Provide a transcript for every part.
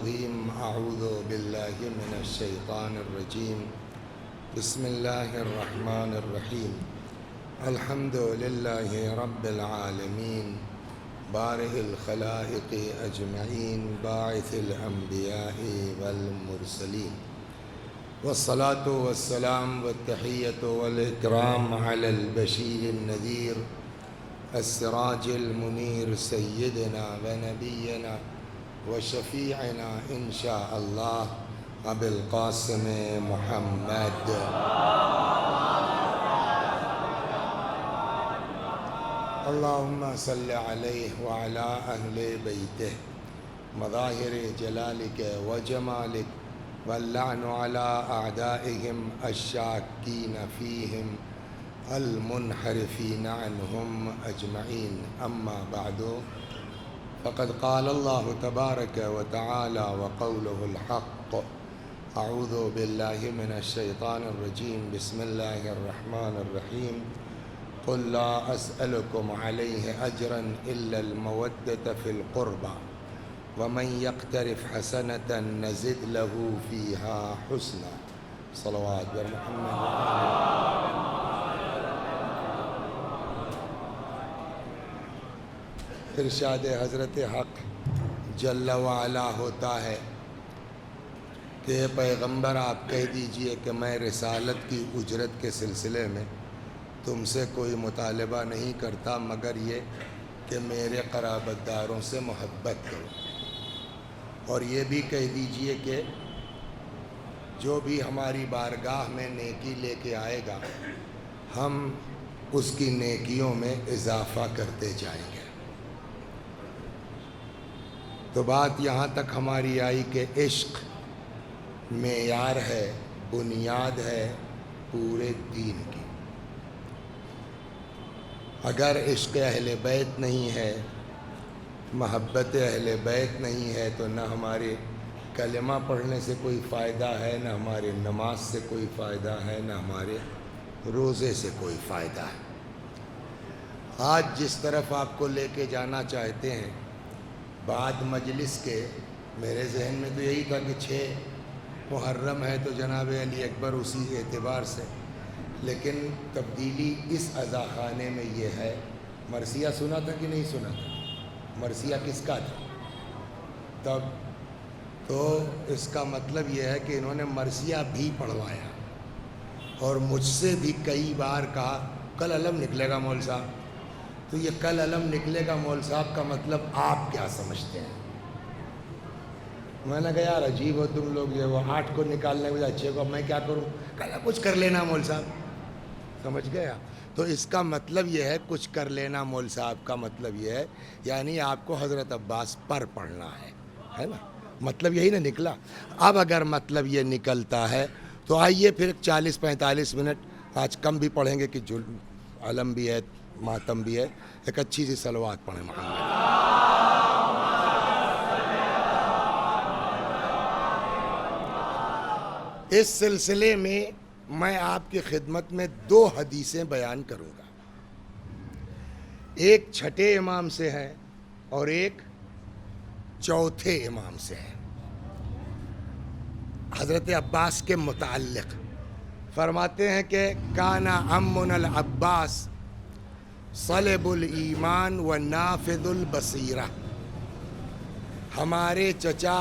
أعوذ بالله من الشيطان الرجيم بسم الله الرحمن الرحيم الحمد لله رب العالمين بارئ الخلائق أجمعين باعث الأنبياء والمرسلين والصلاة والسلام والتحية والإكرام على البشير النذير السراج المنير سيدنا ونبينا وشفيعنا إن شاء الله أبي القاسم محمد اللهم صل عليه وعلى أهل بيته مظاهر جلالك وجمالك واللعن على أعدائهم الشاكين فيهم المنحرفين عنهم أجمعين أما بعد فقد قال الله تبارك وتعالى وقوله الحق أعوذ بالله من الشيطان الرجيم بسم الله الرحمن الرحيم قل لا أسألكم عليه أجرا إلا المودة في القربى ومن يقترف حسنة نزد له فيها حسنا صلوات محمد ارشاد حضرت حق جل وعلا ہوتا ہے کہ پیغمبر آپ کہہ دیجئے کہ میں رسالت کی اجرت کے سلسلے میں تم سے کوئی مطالبہ نہیں کرتا مگر یہ کہ میرے قرابت داروں سے محبت کرو، اور یہ بھی کہہ دیجئے کہ جو بھی ہماری بارگاہ میں نیکی لے کے آئے گا ہم اس کی نیکیوں میں اضافہ کرتے جائیں گے۔ تو بات یہاں تک ہماری آئی کہ عشق معیار ہے، بنیاد ہے پورے دین کی۔ اگر عشق اہل بیت نہیں ہے، محبت اہل بیت نہیں ہے تو نہ ہمارے کلمہ پڑھنے سے کوئی فائدہ ہے، نہ ہمارے نماز سے کوئی فائدہ ہے، نہ ہمارے روزے سے کوئی فائدہ ہے۔ آج جس طرف آپ کو لے کے جانا چاہتے ہیں، بعد مجلس کے میرے ذہن میں تو یہی تھا کہ 6 محرم ہے تو جناب علی اکبر اسی اعتبار سے، لیکن تبدیلی اس عزاخانے میں یہ ہے۔ مرثیہ سنا تھا کہ نہیں سنا تھا؟ مرثیہ کس کا تھا تب؟ تو اس کا مطلب یہ ہے کہ انہوں نے مرثیہ بھی پڑھوایا، اور مجھ سے بھی کئی بار کہا کل علم نکلے گا مول صاحب۔ تو یہ کل علم نکلے گا مول صاحب کا مطلب آپ کیا سمجھتے ہیں؟ میں نے کہا یار عجیب ہو تم لوگ، جو وہ 8 کو نکالنے میں اچھے کو میں کیا کروں؟ کہا کچھ کر لینا مول صاحب، سمجھ گیا؟ تو اس کا مطلب یہ ہے کچھ کر لینا مول صاحب کا مطلب یہ ہے یعنی آپ کو حضرت عباس پر پڑھنا ہے نا؟ مطلب یہی نہ نکلا۔ اب اگر مطلب یہ نکلتا ہے تو آئیے پھر 40-45 منٹ آج کم بھی پڑھیں گے کہ علم بھی ہے ماتم بھی ہے، ایک اچھی سی صلوات پڑھیں محمد۔ اس سلسلے میں آپ کی خدمت میں 2 حدیثیں بیان کروں گا، ایک چھٹے امام سے ہے اور ایک چوتھے امام سے ہے۔ حضرت عباس کے متعلق فرماتے ہیں کہ کانا عمنا العباس صلب الایمان و نافذ البصیرہ، ہمارے چچا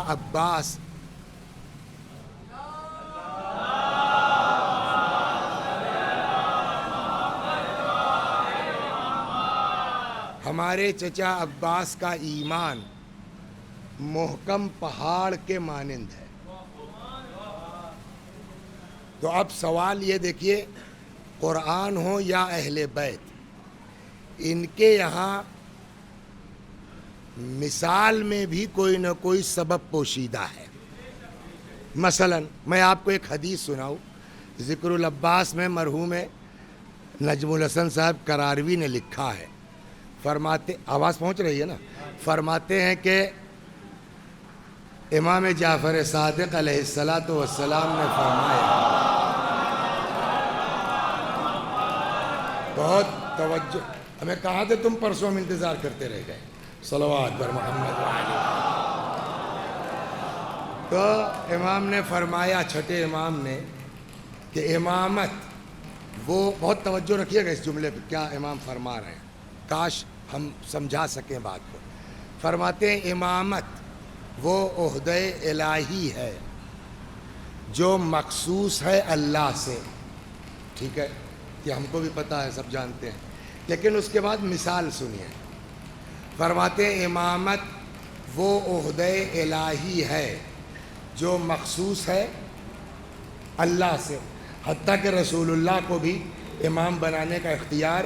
عباس کا ایمان محکم پہاڑ کے مانند ہے۔ تو اب سوال یہ دیکھیے، قرآن ہو یا اہل بیت، ان کے یہاں مثال میں بھی کوئی نہ کوئی سبب پوشیدہ ہے۔ مثلا میں آپ کو ایک حدیث سناؤں، ذکر العباس میں مرحوم نجم الحسن صاحب کراروی نے لکھا ہے، فرماتے، آواز پہنچ رہی ہے نا؟ فرماتے ہیں کہ امام جعفر صادق علیہ السلام نے فرمایا، بہت توجہ، ہمیں کہا تھے تم پرسوں ہم انتظار کرتے رہ گئے، صلوات بر محمد وعلی۔ تو امام نے فرمایا، چھٹے امام نے، کہ امامت وہ، بہت توجہ رکھیے گا اس جملے پہ کیا امام فرما رہے ہیں، کاش ہم سمجھا سکیں بات کو۔ فرماتے ہیں امامت وہ عہدہ الہی ہے جو مخصوص ہے اللہ سے، ٹھیک ہے، یہ ہم کو بھی پتہ ہے، سب جانتے ہیں، لیکن اس کے بعد مثال سنیے۔ فرماتے ہیں امامت وہ عہدہ الہی ہے جو مخصوص ہے اللہ سے، حتیٰ کہ رسول اللہ کو بھی امام بنانے کا اختیار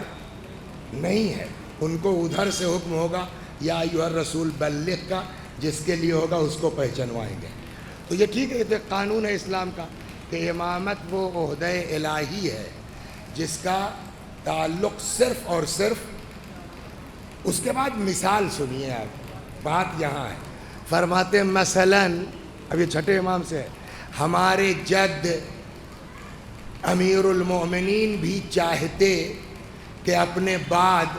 نہیں ہے، ان کو ادھر سے حکم ہوگا یا ایھا الرسول بلغ کا، جس کے لیے ہوگا اس کو پہچنوائیں گے۔ تو یہ ٹھیک ہے، یہ تو قانون ہے اسلام کا کہ امامت وہ عہدہ الہی ہے جس کا تعلق صرف اور صرف، اس کے بعد مثال سنیے آپ، بات یہاں ہے۔ فرماتے ہیں مثلاً، اب یہ چھٹے امام سے ہے، ہمارے جد امیر المومنین بھی چاہتے کہ اپنے بعد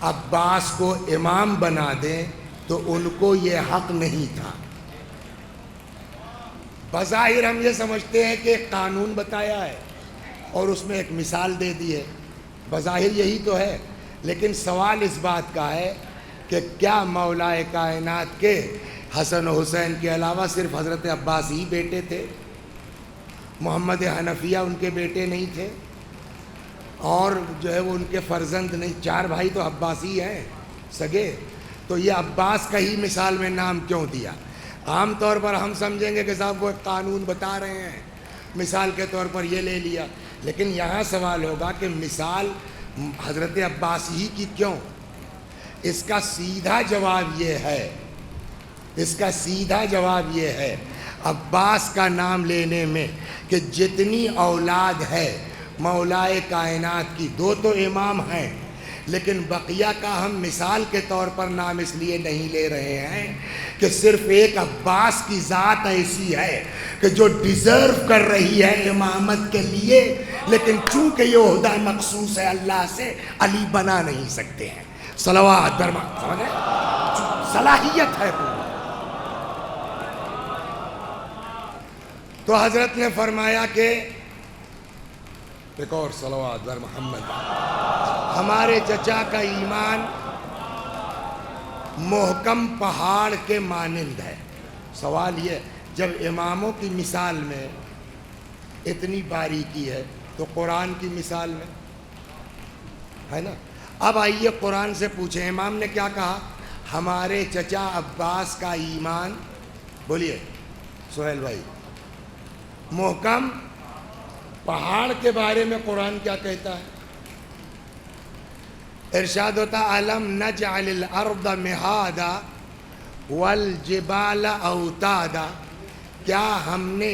عباس کو امام بنا دیں تو ان کو یہ حق نہیں تھا۔ بظاہر ہم یہ سمجھتے ہیں کہ ایک قانون بتایا ہے اور اس میں ایک مثال دے دی ہے، بظاہر یہی تو ہے، لیکن سوال اس بات کا ہے کہ کیا مولا کائنات کے حسن و حسین کے علاوہ صرف حضرت عباس ہی بیٹے تھے؟ محمد حنفیہ ان کے بیٹے نہیں تھے؟ اور جو ہے وہ ان کے فرزند نہیں؟ چار بھائی تو عباسی ہیں سگے، تو یہ عباس کا ہی مثال میں نام کیوں دیا؟ عام طور پر ہم سمجھیں گے کہ صاحب وہ ایک قانون بتا رہے ہیں، مثال کے طور پر یہ لے لیا، لیکن یہاں سوال ہوگا کہ مثال حضرت عباس ہی کی کیوں؟ اس کا سیدھا جواب یہ ہے، اس کا سیدھا جواب یہ ہے عباس کا نام لینے میں کہ جتنی اولاد ہے مولائے کائنات کی، دو تو امام ہیں، لیکن بقیہ کا ہم مثال کے طور پر نام اس لیے نہیں لے رہے ہیں کہ صرف ایک عباس کی ذات ایسی ہے کہ جو ڈیزرو کر رہی ہے امامت کے لیے، لیکن چونکہ یہ عہدہ مخصوص ہے اللہ سے، علی بنا نہیں سکتے ہیں۔ صلوات برما، سمجھے؟ صلاحیت ہے پوری۔ تو حضرت نے فرمایا کہ ایک اور صلوات بر محمد، ہمارے چچا کا ایمان محکم پہاڑ کے مانند ہے۔ سوال یہ، جب اماموں کی مثال میں اتنی باریکی ہے تو قرآن کی مثال میں ہے نا؟ اب آئیے قرآن سے پوچھیں، امام نے کیا کہا؟ ہمارے چچا عباس کا ایمان، بولیے سہیل بھائی، محکم پہاڑ کے بارے میں قرآن کیا کہتا ہے؟ ارشاد ہوتا الم نجعل الارض مہادا والجبال اوتادا، کیا ہم نے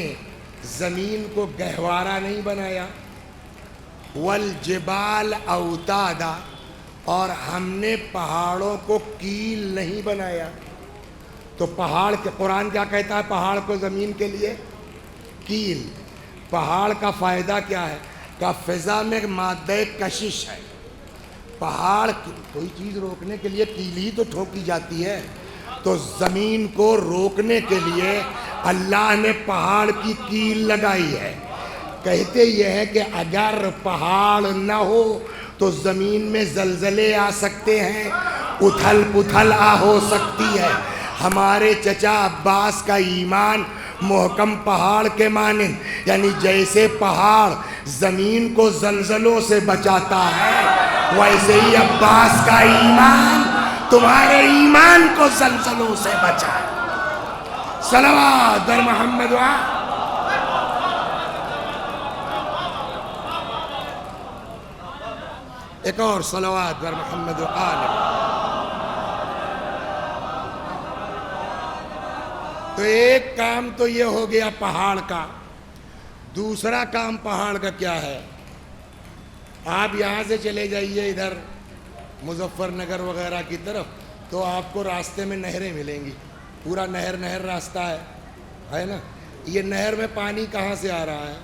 زمین کو گہوارہ نہیں بنایا؟ والجبال اوتادا، اور ہم نے پہاڑوں کو کیل نہیں بنایا؟ تو پہاڑ کے قرآن کیا کہتا ہے پہاڑ کو زمین کے لیے؟ کیل۔ پہاڑ کا فائدہ کیا ہے؟ کہ فضا میں مادہ کشش ہے، پہاڑ کوئی چیز روکنے کے لیے کیل ہی تو ٹھوکی جاتی ہے، تو زمین کو روکنے کے لیے اللہ نے پہاڑ کی کیل لگائی ہے۔ کہتے یہ ہے کہ اگر پہاڑ نہ ہو تو زمین میں زلزلے آ سکتے ہیں، اتھل پتھل ہو سکتی ہے۔ ہمارے چچا عباس کا ایمان محکم پہاڑ کے مانند، یعنی جیسے پہاڑ زمین کو زلزلوں سے بچاتا ہے، ویسے ہی عباس کا ایمان تمہارے ایمان کو زلزلوں سے بچائے۔ صلوات در محمد ایک اور صلوات در محمد و آل۔ تو ایک کام تو یہ ہو گیا پہاڑ کا، دوسرا کام پہاڑ کا کیا ہے؟ آپ یہاں سے چلے جائیے ادھر مظفر نگر وغیرہ کی طرف، تو آپ کو راستے میں نہریں ملیں گی، پورا نہر راستہ ہے نا؟ یہ نہر میں پانی کہاں سے آ رہا ہے؟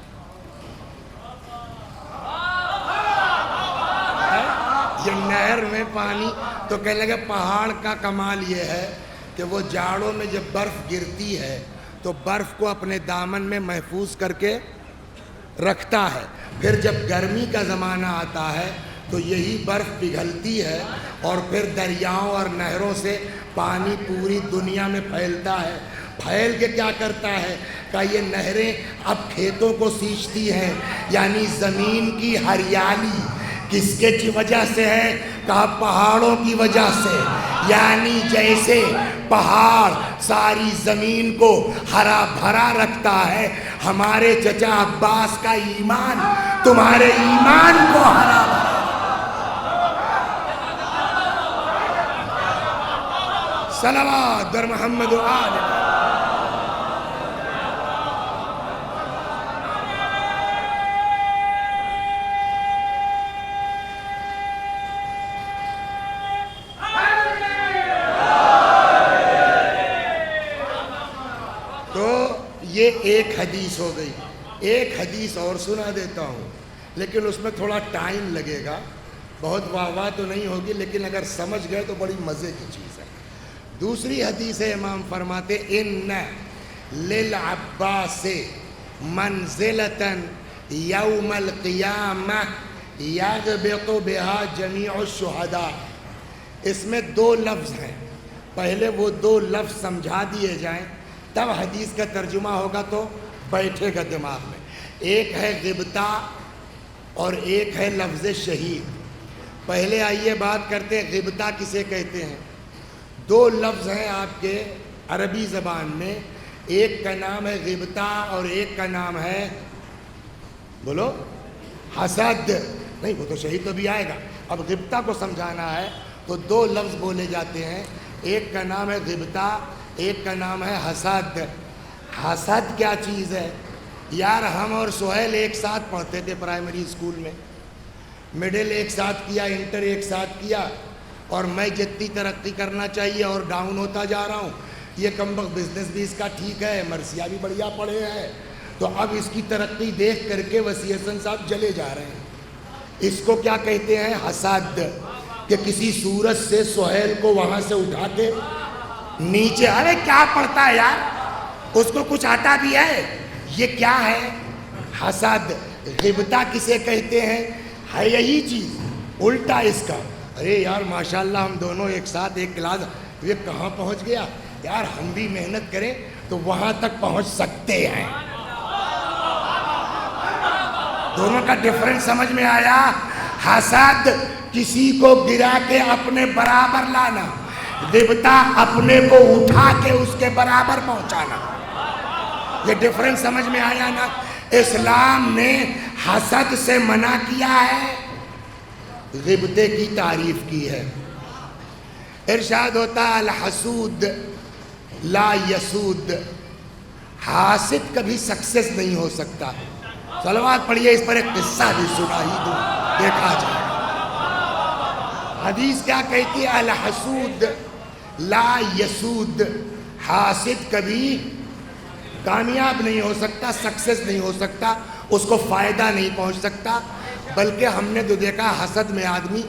یہ نہر میں پانی، تو کہنے لگے پہاڑ کا کمال یہ ہے کہ وہ جاڑوں میں جب برف گرتی ہے تو برف کو اپنے دامن میں محفوظ کر کے رکھتا ہے. پھر جب گرمی کا زمانہ آتا ہے تو یہی برف پگھلتی ہے اور پھر دریاؤں اور نہروں سے پانی پوری دنیا میں پھیلتا ہے. پھیل کے کیا کرتا ہے کہ یہ نہریں اب کھیتوں کو سینچتی ہیں، یعنی زمین کی ہریالی کس کے وجہ سے ہے؟ کہا پہاڑوں کی وجہ سے. یعنی جیسے پہاڑ ساری زمین کو ہرا بھرا رکھتا ہے، ہمارے چچا عباس کا ایمان تمہارے ایمان کو ہرا بھرا. صلوات در محمد و آل. یہ ایک حدیث ہو گئی. ایک حدیث اور سنا دیتا ہوں، لیکن اس میں تھوڑا ٹائم لگے گا، بہت واہ واہ تو نہیں ہوگی، لیکن اگر سمجھ گئے تو بڑی مزے کی چیز ہے. دوسری حدیث ہے، امام فرماتے ان للعباس منزلۃ یوم القیامہ یغبط بہا جمیع الشہداء. اس میں دو لفظ ہیں، پہلے وہ دو لفظ سمجھا دیے جائیں تب حدیث کا ترجمہ ہوگا تو بیٹھے گا دماغ میں. ایک ہے غبطہ اور ایک ہے لفظ شہید. پہلے آئیے بات کرتے ہیں غبطہ کسے کہتے ہیں. دو لفظ ہیں آپ کے عربی زبان میں، ایک کا نام ہے غبطہ اور ایک کا نام ہے بولو حسد. نہیں وہ تو شہید تو بھی آئے گا. اب غبطہ کو سمجھانا ہے تو دو لفظ بولے جاتے ہیں، ایک کا نام ہے غبطہ، ایک کا نام ہے حسد. حسد کیا چیز ہے یار؟ ہم اور سہیل ایک ساتھ پڑھتے تھے پرائمری اسکول میں، مڈل ایک ساتھ کیا، انٹر ایک ساتھ کیا، اور میں جتنی ترقی کرنا چاہیے اور ڈاؤن ہوتا جا رہا ہوں. یہ کمبخت بزنس بھی اس کا ٹھیک ہے، مرثیہ بھی بڑھیا پڑھے ہیں، تو اب اس کی ترقی دیکھ کر کے وسیع حسن صاحب جلے جا رہے ہیں. اس کو کیا کہتے ہیں؟ حسد. کہ کسی صورت سے سہیل کو وہاں سے اٹھا کے نیچے، ارے کیا پڑھتا ہے یار، اس کو کچھ آتا بھی ہے، یہ کیا ہے؟ حسد. غبطہ کسے کہتے ہیں؟ ہے یہی چیز، الٹا اس کا. ارے یار ماشاءاللہ ہم دونوں ایک ساتھ ایک کلاس، یہ کہاں پہنچ گیا یار، ہم بھی محنت کریں تو وہاں تک پہنچ سکتے ہیں. دونوں کا ڈفرنس سمجھ میں آیا؟ حسد کسی کو گرا کے اپنے برابر لانا، غبطہ اپنے کو اٹھا کے اس کے برابر پہنچانا. یہ ڈفرنس سمجھ میں آیا نا؟ اسلام نے حسد سے منع کیا ہے، غبطے کی تعریف کی ہے. ارشاد ہوتا ہے الحسود لا یسود. حاسد کبھی سکسیس نہیں ہو سکتا. صلوات پڑھیے، اس پر ایک قصہ بھی سنا ہی دوں، دیکھا جائے. حدیث کیا کہتی ہے؟ الحسود لا یسود. حاسد کبھی کامیاب نہیں ہو سکتا، سکسیس نہیں ہو سکتا، اس کو فائدہ نہیں پہنچ سکتا. بلکہ ہم نے تو دیکھا حسد میں آدمی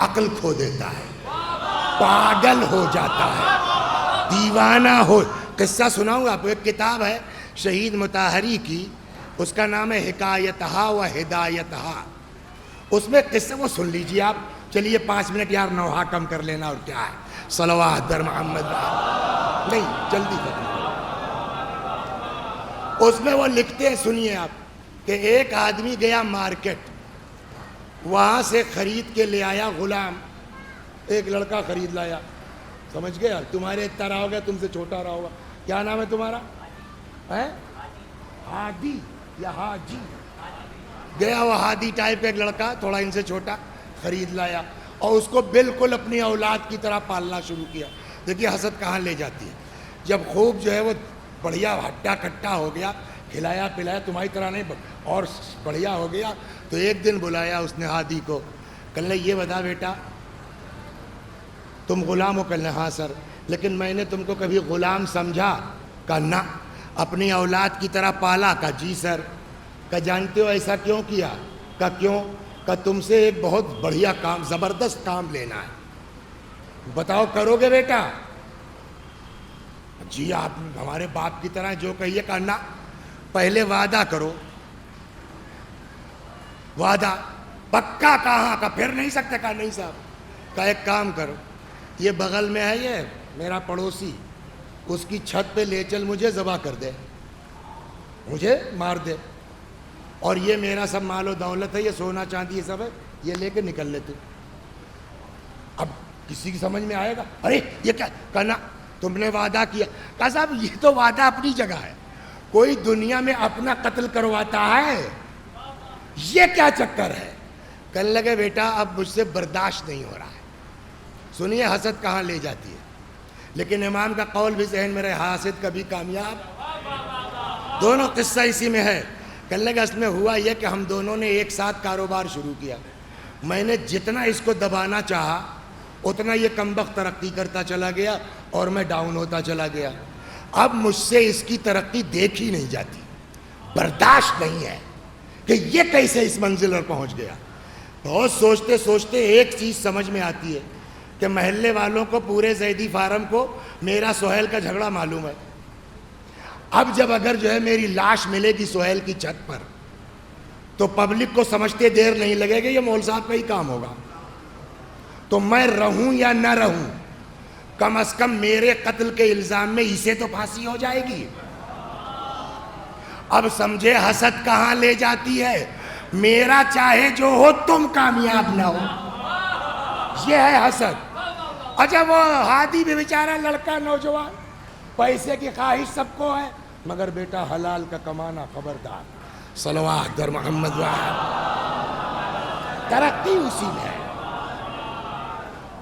عقل کھو دیتا ہے، پاگل ہو جاتا ہے، دیوانہ ہو. قصہ سناؤں گا آپ کو. ایک کتاب ہے شہید مطہری کی، اس کا نام ہے حکایتہا و ہدایتہا. اس میں قصہ وہ سن لیجیے آپ. چلیے 5 منٹ یار نوحہ کم کر لینا، اور کیا ہے. صلوات در محمد. نہیں جلدی کریں. اس میں وہ لکھتے ہیں، سنیے آپ، کہ ایک آدمی گیا مارکیٹ، وہاں سے خرید کے لے آیا غلام. ایک لڑکا خرید لایا، سمجھ گیا؟ تمہارے اتنا رہا ہوگا، تم سے چھوٹا رہا ہوگا. کیا نام ہے تمہارا؟ ہادی یا حاجی؟ گیا وہ ہادی ٹائپ ایک لڑکا، تھوڑا ان سے چھوٹا، خرید لایا اور اس کو بالکل اپنی اولاد کی طرح پالنا شروع کیا. دیکھیے حسد کہاں لے جاتی ہے. جب خوب جو ہے وہ بڑھیا ہٹا کٹا ہو گیا، کھلایا پلایا، تمہاری طرح نہیں اور بڑھیا ہو گیا، تو ایک دن بلایا اس نے ہادی کو. کہنے یہ بتا بیٹا تم غلام ہو؟ کہنے ہاں سر. لیکن میں نے تم کو کبھی غلام سمجھا؟ کہا نہ. اپنی اولاد کی طرح پالا؟ کہا جی سر. کہا جانتے ہو ایسا کیوں کیا؟ کہا کیوں؟ کہا تم سے ایک بہت بڑھیا کام، زبردست کام لینا ہے، بتاؤ کرو گے بیٹا؟ جی آپ ہمارے باپ کی طرح جو کہیے کرنا، پہلے وعدہ کرو، وعدہ پکا کہاں کا، پھر نہیں سکتے، کہا نہیں صاحب، کہا ایک کام کرو، یہ بغل میں ہے یہ میرا پڑوسی، اس کی چھت پہ لے چل، مجھے ذبح کر دے، مجھے مار دے، اور یہ میرا سب مال و دولت ہے، یہ سونا چاندی یہ سب ہے، یہ لے کے نکل لیتے۔ اب کسی کی سمجھ میں آئے گا، ارے یہ کیا کہنا، تم نے وعدہ کیا، کہا صاحب یہ تو وعدہ اپنی جگہ ہے، کوئی دنیا میں اپنا قتل کرواتا ہے، یہ کیا چکر ہے؟ کہنے لگے بیٹا اب مجھ سے برداشت نہیں ہو رہا ہے۔ سنیے حسد کہاں لے جاتی ہے، لیکن امام کا قول بھی ذہن میں رہے، حاسد کبھی کامیاب، دونوں قصہ اسی میں ہے۔ کہنے لگے اصل میں ہوا یہ کہ ہم دونوں نے ایک ساتھ کاروبار شروع کیا، میں نے جتنا اس کو دبانا چاہا اتنا یہ کمبخت ترقی کرتا چلا گیا اور میں ڈاؤن ہوتا چلا گیا، اب مجھ سے اس کی ترقی دیکھی نہیں جاتی، برداشت نہیں ہے کہ یہ کیسے اس منزل پر پہنچ گیا۔ بہت سوچتے سوچتے ایک چیز سمجھ میں آتی ہے کہ محلے والوں کو، پورے زیدی فارم کو میرا سہیل کا جھگڑا معلوم ہے، اب جب اگر جو ہے میری لاش ملے گی سہیل کی چھت پر تو پبلک کو سمجھتے دیر نہیں لگے گی یہ مول صاحب کا ہی کام ہوگا، تو میں رہوں یا نہ رہوں کم از کم میرے قتل کے الزام میں اسے تو پھانسی ہو جائے گی۔ اب سمجھے حسد کہاں لے جاتی ہے، میرا چاہے جو ہو تم کامیاب نہ ہو، یہ ہے حسد۔ اچھا وہ ہادی بھی بیچارہ لڑکا نوجوان، پیسے کی خواہش سب کو ہے، مگر بیٹا حلال کا کمانا خبردار، صلوات در محمد ترقی اسی میں ہے۔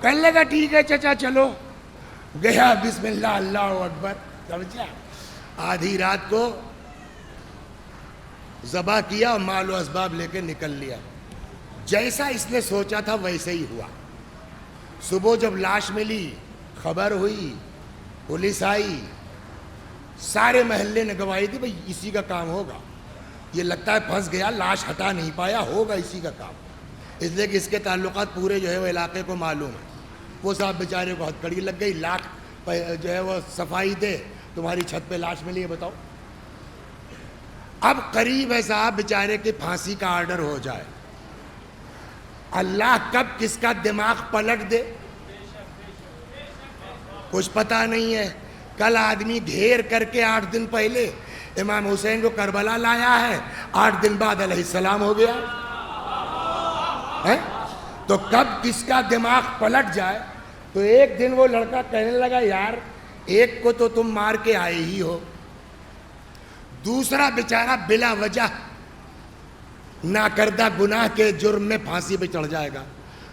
کہنے لگا ٹھیک ہے چچا چلو، گیا بسم اللہ اللہ اکبر، سمجھا، آدھی رات کو ذبح کیا اور مال و اسباب لے کے نکل لیا، جیسا اس نے سوچا تھا ویسے ہی ہوا۔ صبح جب لاش ملی، خبر ہوئی، پولیس آئی، سارے محلے نے گواہی دی، بھئی اسی کا کام ہوگا، یہ لگتا ہے پھنس گیا، لاش ہٹا نہیں پایا، ہوگا اسی کا کام، اس لیے کہ اس کے تعلقات پورے جو ہے وہ علاقے کو معلوم ہے۔ وہ صاحب بیچارے کو ہتھ کڑی لگ گئی، لاکھ جو ہے وہ صفائی دے، تمہاری چھت پہ لاش ملی ہے بتاؤ۔ اب قریب ہے صاحب بیچارے کی پھانسی کا آرڈر ہو جائے، اللہ کب کس کا دماغ پلٹ دے کچھ پتہ نہیں ہے۔ کل آدمی گھیر کر کے 8 دن پہلے امام حسین کو کربلا لایا ہے، 8 دن بعد علیہ السلام ہو گیا ہے، تو کب کس کا دماغ پلٹ جائے۔ تو ایک دن وہ لڑکا کہنے لگا یار ایک کو تو تم مار کے آئے ہی ہو، دوسرا بیچارہ بلا وجہ ناکردہ گناہ کے جرم میں پھانسی پہ چڑھ جائے گا،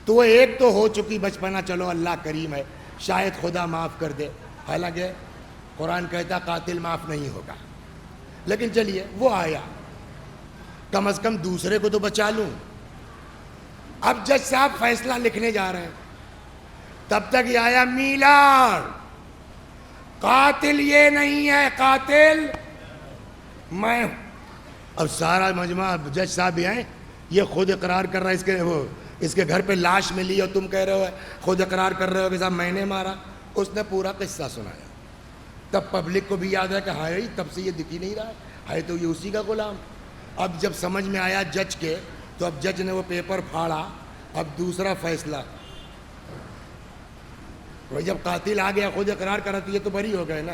تو وہ ایک تو ہو چکی بچپنا، چلو اللہ کریم ہے شاید خدا معاف کر دے، حالانکہ قرآن کہتا قاتل معاف نہیں ہوگا، لیکن چلیے وہ آیا، کم از کم دوسرے کو تو بچا لوں۔ اب جج صاحب فیصلہ لکھنے جا رہے ہیں، تب تک یہ آیا میلاد، قاتل یہ نہیں ہے، قاتل میں ہوں۔ اب سارا مجمع، جج صاحب بھی آئے، یہ خود اقرار کر رہا ہے، اس کے گھر پہ لاش ملی اور تم کہہ رہے ہو، خود اقرار کر رہے ہو کہ صاحب میں نے مارا۔ اس نے پورا قصہ سنایا، تب پبلک کو بھی یاد ہے کہ ہائے تب سے یہ دکھ ہی نہیں رہا ہے تو یہ اسی کا غلام۔ اب جب سمجھ میں آیا جج کے، تو اب جج نے وہ پیپر پھاڑا، اب دوسرا فیصلہ، جب قاتل آ گیا خود اقرار کرا تو یہ تو بری ہو گئے نا،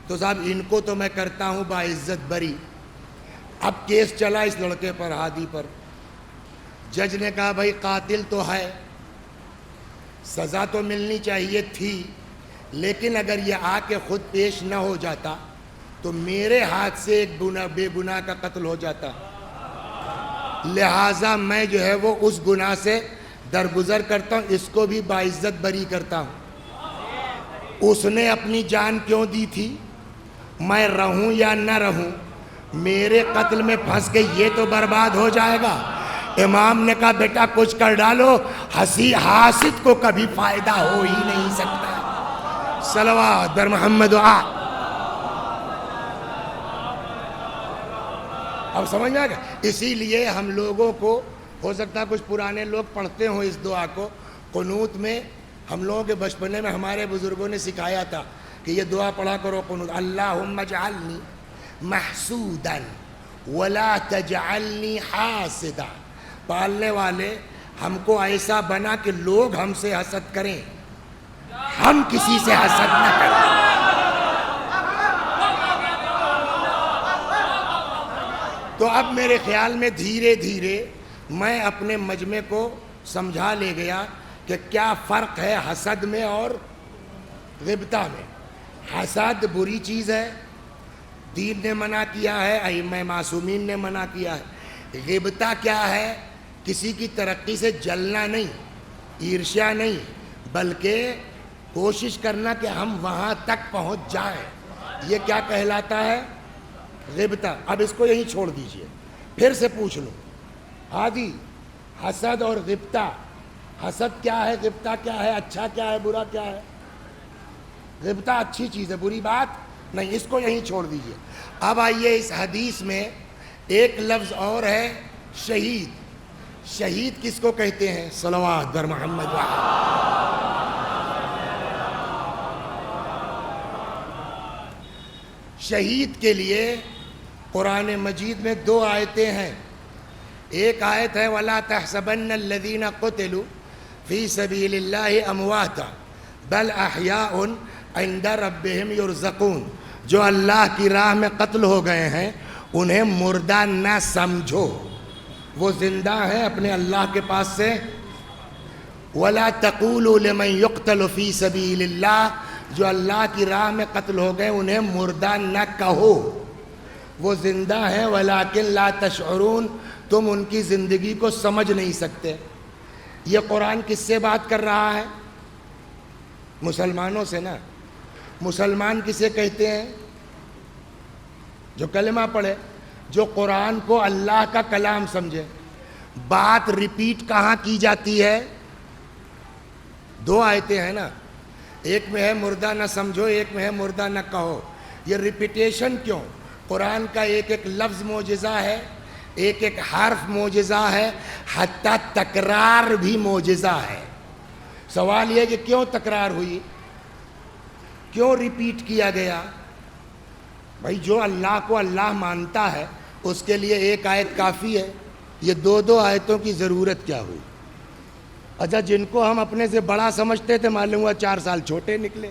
تو صاحب ان کو تو میں کرتا ہوں باعزت بری۔ اب کیس چلا اس لڑکے پر، ہادی پر، جج نے کہا بھائی قاتل تو ہے، سزا تو ملنی چاہیے تھی، لیکن اگر یہ آ کے خود پیش نہ ہو جاتا تو میرے ہاتھ سے ایک بے گناہ کا قتل ہو جاتا، لہٰذا میں جو ہے وہ اس گناہ سے درگزر کرتا ہوں، اس کو بھی باعزت بری کرتا ہوں۔ اس نے اپنی جان کیوں دی تھی، میں رہوں یا نہ رہوں، میرے قتل میں پھنس کے یہ تو برباد ہو جائے گا۔ امام نے کہا بیٹا کچھ کر ڈالو، حاسد کو کبھی فائدہ ہو ہی نہیں سکتا۔ صلوات در محمد اب سمجھ میں آ گیا۔ اسی لیے ہم لوگوں کو ہو سکتا ہے کچھ پرانے لوگ پڑھتے ہوں اس دعا کو، قنوت میں ہم لوگوں کے بچپنے میں ہمارے بزرگوں نے سکھایا تھا کہ یہ دعا پڑھا کرو قنوت، اللہم اجعلنی محسودا ولا تجعلنی حاسدا، پالنے والے ہم کو ایسا بنا کہ لوگ ہم سے حسد کریں، ہم کسی سے حسد نہ کریں۔ تو اب میرے خیال میں دھیرے دھیرے میں اپنے مجمع کو سمجھا لے گیا کہ کیا فرق ہے حسد میں اور غبطہ میں۔ حسد بری چیز ہے، دین نے منع کیا ہے، ائمہ معصومین نے منع کیا ہے۔ غبطہ کیا ہے؟ کسی کی ترقی سے جلنا نہیں، عرشا نہیں، بلکہ کوشش کرنا کہ ہم وہاں تک پہنچ جائیں، یہ کیا کہلاتا ہے؟ غبطہ۔ اب اس کو یہیں چھوڑ دیجئے، پھر سے پوچھ لو ہادی، حسد اور غبطہ، حسد کیا ہے، غبطہ کیا ہے، اچھا کیا ہے، برا کیا ہے؟ غبطہ اچھی چیز ہے، بری بات نہیں، اس کو یہیں چھوڑ دیجئے۔ اب آئیے اس حدیث میں ایک لفظ اور ہے، شہید۔ شہید کس کو کہتے ہیں؟ صلوات بر محمد وآلہ۔ شہید کے لیے قرآن مجید میں 2 آیتیں ہیں۔ ایک آیت ہے وَلَا تَحْسَبَنَّ الَّذِينَ قُتِلُوا فِي سَبِيلِ اللَّهِ أَمْوَاتًا بَلْ أَحْيَاءٌ عِنْدَ رَبِّهِمْ يُرْزَقُونَ، جو اللہ کی راہ میں قتل ہو گئے ہیں انہیں مردہ نہ سمجھو، وہ زندہ ہیں اپنے اللہ کے پاس سے۔ وَلَا تَقُولُوا لِمَنْ يُقْتَلُ فِي سَبِيلِ اللَّهِ، جو اللہ کی راہ میں قتل ہو گئے انہیں مردہ نہ کہو، وہ زندہ ہیں، وَلَٰكِن لَا تَشْعُرُونَ، تم ان کی زندگی کو سمجھ نہیں سکتے۔ یہ قرآن کس سے بات کر رہا ہے؟ مسلمانوں سے نا۔ مسلمان کسے کہتے ہیں؟ جو کلمہ پڑھے، جو قرآن کو اللہ کا کلام سمجھے۔ بات ریپیٹ کہاں کی جاتی ہے؟ 2 آیتیں ہیں نا، ایک میں ہے مردہ نہ سمجھو، ایک میں ہے مردہ نہ کہو۔ یہ ریپیٹیشن کیوں؟ قرآن کا ایک ایک لفظ معجزہ ہے، ایک ایک حرف معجزہ ہے، حتیٰ تکرار بھی معجزہ ہے۔ سوال یہ کہ کیوں تکرار ہوئی، کیوں ریپیٹ کیا گیا؟ بھائی جو اللہ کو اللہ مانتا ہے اس کے لیے ایک آیت کافی ہے، یہ 2 آیتوں کی ضرورت کیا ہوئی؟ اچھا جن کو ہم اپنے سے بڑا سمجھتے تھے معلوم ہوا 4 سال چھوٹے نکلے۔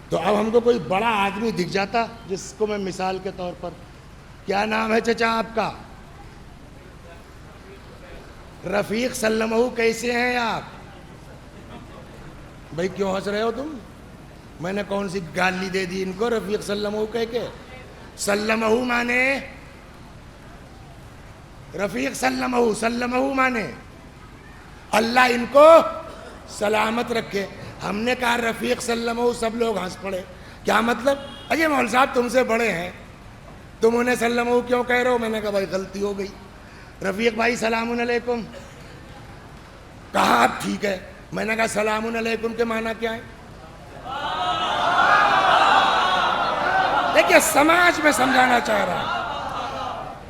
تو اب ہم کو کوئی بڑا آدمی دکھ جاتا، جس کو میں مثال کے طور پر، کیا نام ہے چچا آپ کا؟ رفیق سلمہ، کیسے ہیں آپ؟ بھائی کیوں ہنس رہے ہو تم؟ میں نے کون سی گالی دے دی ان کو رفیق سلمہ کہہ کے؟ سلمہ مانے رفیق سلمہ مانے اللہ ان کو سلامت رکھے۔ ہم نے کہا رفیق سلمہ، سب لوگ ہنس پڑے۔ کیا مطلب؟ اجے مول صاحب تم سے بڑے ہیں، تم انہیں سلمہ کیوں کہہ رہے ہو؟ میں نے کہا بھائی غلطی ہو گئی، رفیق بھائی سلام علیکم۔ کہا اب ٹھیک ہے۔ میں نے کہا سلام علیکم کے معنی کیا ہے؟ دیکھیے سماج میں سمجھانا چاہ رہا ہے،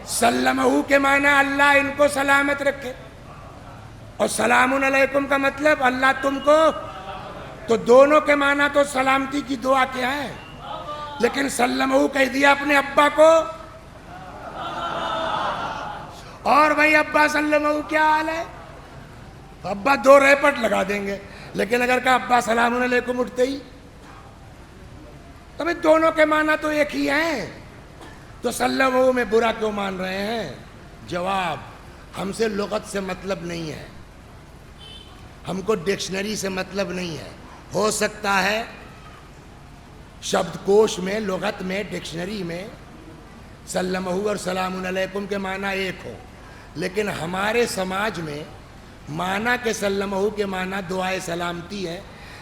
سلمہ کے معنی اللہ ان کو سلامت رکھے، اور سلام علیکم کا مطلب اللہ تم کو، تو دونوں کے معنی تو سلامتی کی دعا کے ہیں، لیکن سلمہ کہہ دیا اپنے ابا کو، اور بھائی ابا سلمہ کیا حال ہے؟ ابا 2 ریپٹ لگا دیں گے، لیکن اگر کہا ابا سلام علیکم اٹھتے ہی، تو بھائی دونوں کے معنی تو ایک ہی ہیں، تو سلمہ میں برا کیوں مان رہے ہیں؟ جواب، ہم سے لغت سے مطلب نہیں ہے، ہم کو ڈکشنری سے مطلب نہیں ہے۔ ہو سکتا ہے شبد کوش میں، لغت میں، ڈکشنری میں سلمہ اور سلام علیکم کے معنی ایک ہو، لیکن ہمارے سماج میں معنی کے سلمہ کے معنی دعائے سلامتی ہے،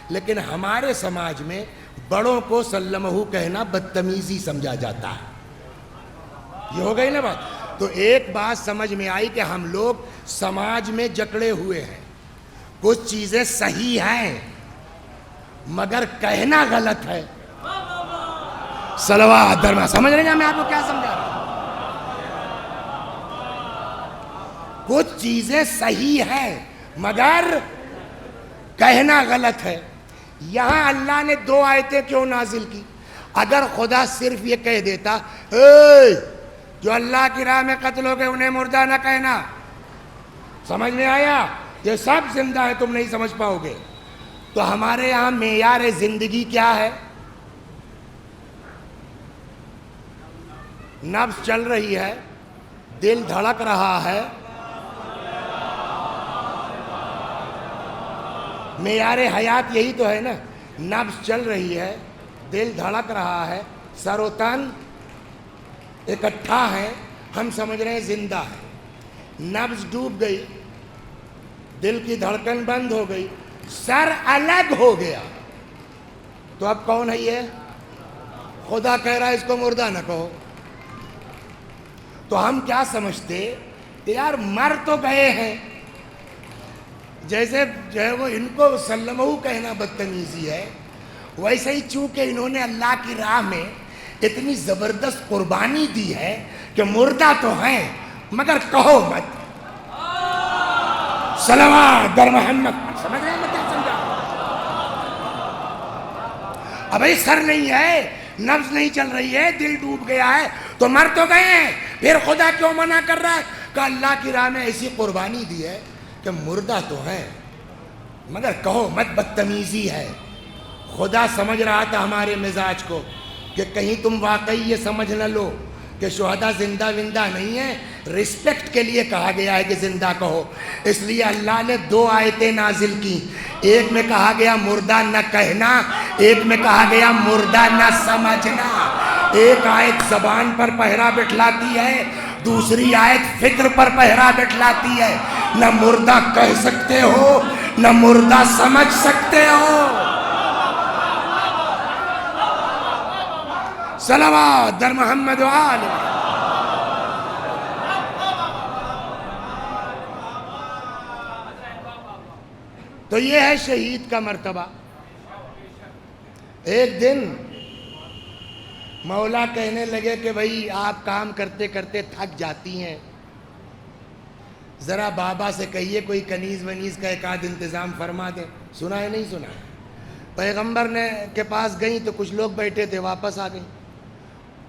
لیکن ہمارے سماج میں بڑوں کو سلمہ کہنا بدتمیزی سمجھا جاتا ہے۔ یہ ہو گئی نا بات؟ تو ایک بات سمجھ میں آئی کہ ہم لوگ سماج میں جکڑے ہوئے ہیں، کچھ چیزیں صحیح ہیں مگر کہنا غلط ہے۔ صلوات درما، سمجھ رہے ہیں میں آپ کو کیا سمجھا رہا ہوں؟ کچھ چیزیں صحیح ہیں مگر کہنا غلط ہے۔ یہاں اللہ نے 2 آیتیں کیوں نازل کی؟ اگر خدا صرف یہ کہہ دیتا اے جو اللہ کی راہ میں قتل ہو گئے انہیں مردہ نہ کہنا، سمجھ میں آیا؟ یہ سب زندہ ہے، تم نہیں سمجھ پاؤ گے۔ تو ہمارے یہاں معیار زندگی کیا ہے؟ نبض چل رہی ہے، دل دھڑک رہا ہے، معیار حیات یہی تو ہے نا، نبض چل رہی ہے، دل دھڑک رہا ہے، سر و تن اکٹھا ہے، ہم سمجھ رہے ہیں زندہ ہے۔ نبض ڈوب گئی، دل کی دھڑکن بند ہو گئی، سر الگ ہو گیا، تو اب کون ہے یہ؟ خدا کہہ رہا ہے اس کو مردہ نہ کہو۔ تو ہم کیا سمجھتے کہ یار مر تو گئے ہیں، جیسے جو ہے وہ ان کو سلمہ کہنا بدتمیزی ہے، ویسے ہی چونکہ انہوں نے اللہ کی راہ میں اتنی زبردست قربانی دی ہے کہ مردہ تو ہیں مگر کہو مت، صلوات در محمد، سمجھ رہے ہیں میں کیا سمجھا؟ ابھی سر نہیں ہے، نبض نہیں چل رہی ہے، دل ڈوب گیا ہے، تو مر تو گئے ہیں، پھر خدا کیوں منع کر رہا ہے کہ اللہ کی راہ میں ایسی قربانی دی ہے کہ مردہ تو ہیں مگر کہو مت، بدتمیزی ہے۔ خدا سمجھ رہا تھا ہمارے مزاج کو کہ کہیں تم واقعی یہ سمجھ نہ لو کہ شہداء زندہ وندہ نہیں ہیں، رسپیکٹ کے لیے کہا گیا ہے کہ زندہ کہو، اس لیے اللہ نے 2 آیتیں نازل کی، ایک میں کہا گیا مردہ نہ کہنا، ایک میں کہا گیا مردہ نہ سمجھنا۔ ایک آیت زبان پر پہرا بٹھلاتی ہے، دوسری آیت فکر پر پہرا بٹھلاتی ہے، نہ مردہ کہہ سکتے ہو نہ مردہ سمجھ سکتے ہو۔ صلوات در محمد و آل محمد۔ تو یہ ہے شہید کا مرتبہ۔ ایک دن مولا کہنے لگے کہ بھائی آپ کام کرتے کرتے تھک جاتی ہیں، ذرا بابا سے کہیے کوئی کنیز ونیز کا ایک آدھ انتظام فرما دیں۔ سنا ہے نہیں سنا ہے؟ پیغمبر نے کے پاس گئیں تو کچھ لوگ بیٹھے تھے، واپس آ گئیں۔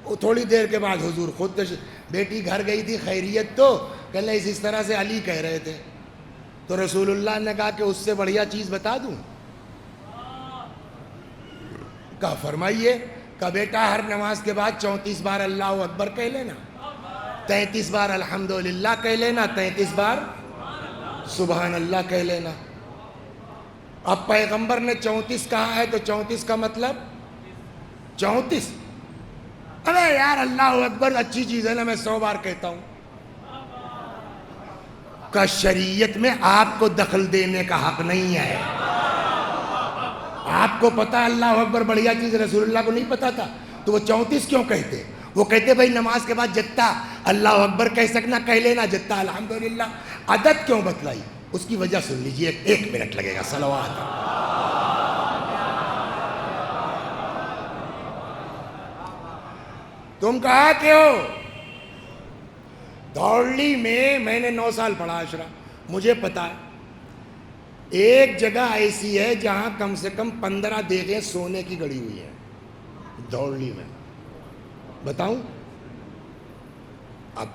وہ تھوڑی دیر کے بعد حضور خود بیٹی گھر گئی تھی، خیریت تو کہنے اس طرح سے علی کہہ رہے تھے، تو رسول اللہ نے کہا کہ اس سے بڑھیا چیز بتا دوں؟ کہا فرمائیے۔ کہا بیٹا ہر نماز کے بعد 34 بار اللہ اکبر کہہ لینا، 33 بار الحمدللہ کہہ لینا، 33 بار سبحان اللہ کہہ لینا۔ اب پیغمبر نے 34 کہا ہے تو 34 کا مطلب 34؟ ارے یار اللہ اکبر اچھی چیز ہے نا، میں 100 بار کہتا ہوں۔ کہ شریعت میں آپ کو دخل دینے کا حق نہیں ہے۔ آپ کو پتا اللہ اکبر بڑھیا چیز، رسول اللہ کو نہیں پتا تھا، تو وہ 34 کیوں کہتے؟ وہ کہتے بھائی نماز کے بعد جتنا اللہ اکبر کہہ سکنا کہہ لینا، جتنا الحمدللہ۔ عدد کیوں بتلائی؟ اس کی وجہ سن لیجئے، 1 منٹ لگے گا۔ صلوات۔ تم کہاں کے ہو؟ دھولی میں نے 9 سال پڑھا عشرہ، مجھے پتا ہے ایک جگہ ایسی ہے جہاں کم سے کم 15 دیگیں سونے کی گڑی ہوئی ہیں، دھولی میں۔ بتاؤں؟ اب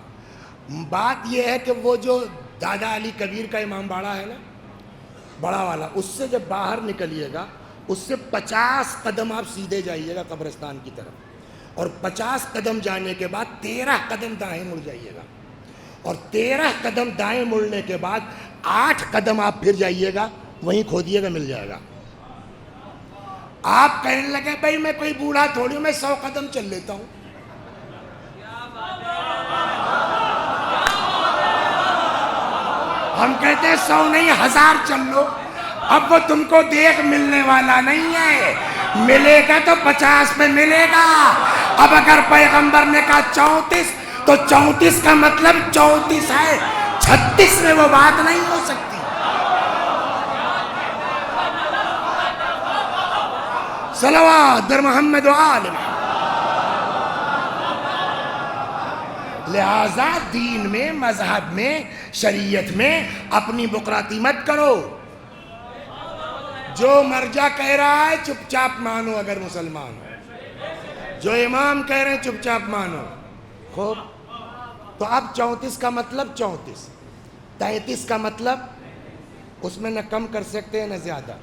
بات یہ ہے کہ وہ جو دادا علی کبیر کا امام باڑہ ہے نا، بڑا والا، اس سے جب باہر نکلیے گا، اس سے 50 قدم آپ سیدھے جائیے گا قبرستان کی طرف، اور 50 قدم جانے کے بعد 13 قدم دائیں مڑ جائیے گا، اور 13 قدم دائیں مڑنے کے بعد 8 قدم آپ پھر جائیے گا، وہیں کھودیے گا، مل جائے گا۔ آپ کہنے لگے بھائی میں کوئی بوڑھا تھوڑی ہوں، میں 100 قدم چل لیتا ہوں۔ ہم کہتے ہیں 100 نہیں 1000 چل لو۔ اب وہ تم کو دیکھ ملنے والا نہیں ہے، ملے گا تو 50 پہ ملے گا۔ اب اگر پیغمبر نے کہا 34 تو 34 کا مطلب 34 ہے، 36 میں وہ بات نہیں ہو سکتی۔ صلوات در محمد و آل محمد۔ لہذا دین میں، مذہب میں، شریعت میں اپنی بکراتی مت کرو۔ جو مرجع کہہ رہا ہے چپ چاپ مانو اگر مسلمان ہو، جو امام کہہ رہے ہیں چپ چاپ مانو. خوب. تو اب 34 کا مطلب 34، 33 کا مطلب اس میں نہ کم کر سکتے ہیں نہ زیادہ.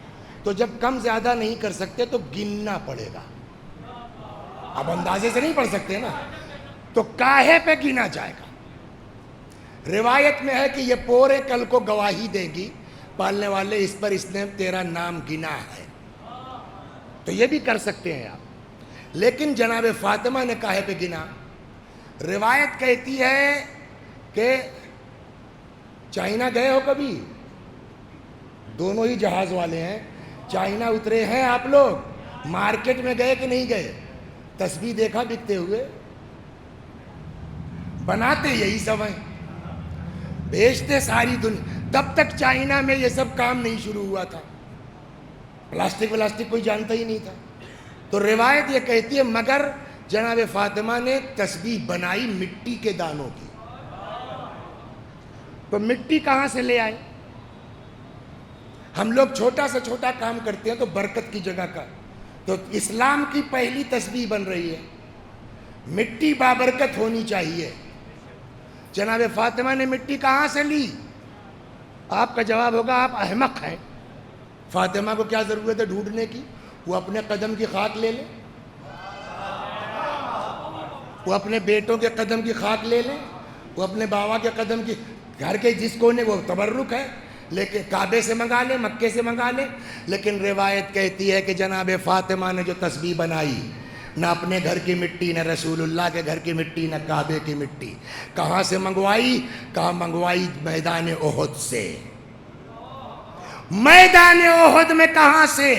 تو جب کم زیادہ نہیں کر سکتے تو گننا پڑے گا. اب اندازے سے نہیں پڑھ سکتے نا، تو کاہے پہ گنا جائے گا. روایت میں ہے کہ یہ پورے کل کو گواہی دے گی پالنے والے اس پر اس نے تیرا نام گنا ہے. تو یہ بھی کر سکتے ہیں آپ. لیکن جناب فاطمہ نے کاہے پہ گنا؟ روایت کہتی ہے کہ چائنا گئے ہو کبھی؟ دونوں ہی جہاز والے ہیں. چائنا اترے ہیں آپ لوگ؟ مارکیٹ میں گئے کہ نہیں گئے؟ تسبیح دیکھا بکتے ہوئے؟ بناتے یہی سب ہیں، بیچتے ساری دنیا. تب تک چائنا میں یہ سب کام نہیں شروع ہوا تھا، پلاسٹک کوئی جانتا ہی نہیں تھا. تو روایت یہ کہتی ہے مگر جناب فاطمہ نے تسبیح بنائی مٹی کے دانوں کی. تو مٹی کہاں سے لے آئے؟ ہم لوگ چھوٹا سے چھوٹا کام کرتے ہیں تو برکت کی جگہ کا. تو اسلام کی پہلی تسبیح بن رہی ہے، مٹی بابرکت ہونی چاہیے. جناب فاطمہ نے مٹی کہاں سے لی؟ آپ کا جواب ہوگا آپ احمق ہیں. فاطمہ کو کیا ضرورت ہے ڈھونڈنے کی؟ وہ اپنے قدم کی خاک لے لے، وہ اپنے بیٹوں کے قدم کی خاک لے لے، وہ اپنے باوا کے قدم کی، گھر کے جس کونے وہ تبرک ہے، لیکن کعبے سے منگا لے، مکے سے منگا لے. لیکن روایت کہتی ہے کہ جناب فاطمہ نے جو تسبیح بنائی، نہ اپنے گھر کی مٹی، نہ رسول اللہ کے گھر کی مٹی، نہ کعبے کی مٹی. کہاں سے منگوائی؟ کہاں منگوائی؟ میدان احد سے. میدان احد میں کہاں سے؟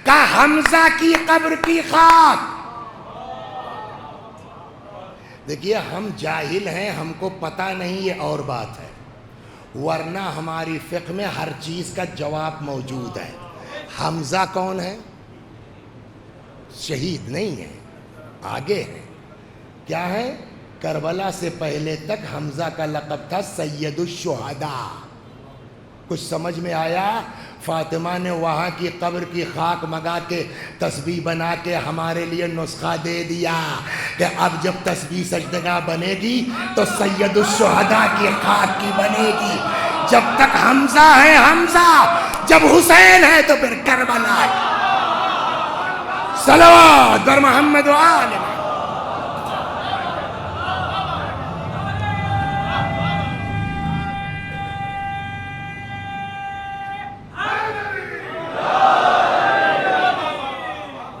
کہا حمزہ کی قبر کی خاک. دیکھیے ہم جاہل ہیں، ہم کو پتہ نہیں، یہ اور بات ہے، ورنہ ہماری فقہ میں ہر چیز کا جواب موجود ہے. حمزہ کون ہے؟ شہید نہیں ہے، آگے ہے. کیا ہے؟ کربلا سے پہلے تک حمزہ کا لقب تھا سید الشہداء. کچھ سمجھ میں آیا؟ فاطمہ نے وہاں کی قبر کی خاک منگا کے تسبیح بنا کے ہمارے لیے نسخہ دے دیا کہ اب جب تسبیح سجدگاہ بنے گی تو سید الشہداء کی خاک کی بنے گی. جب تک حمزہ ہے حمزہ، جب حسین ہے تو پھر کربلا ہے. صلوات بر محمد و آل محمد.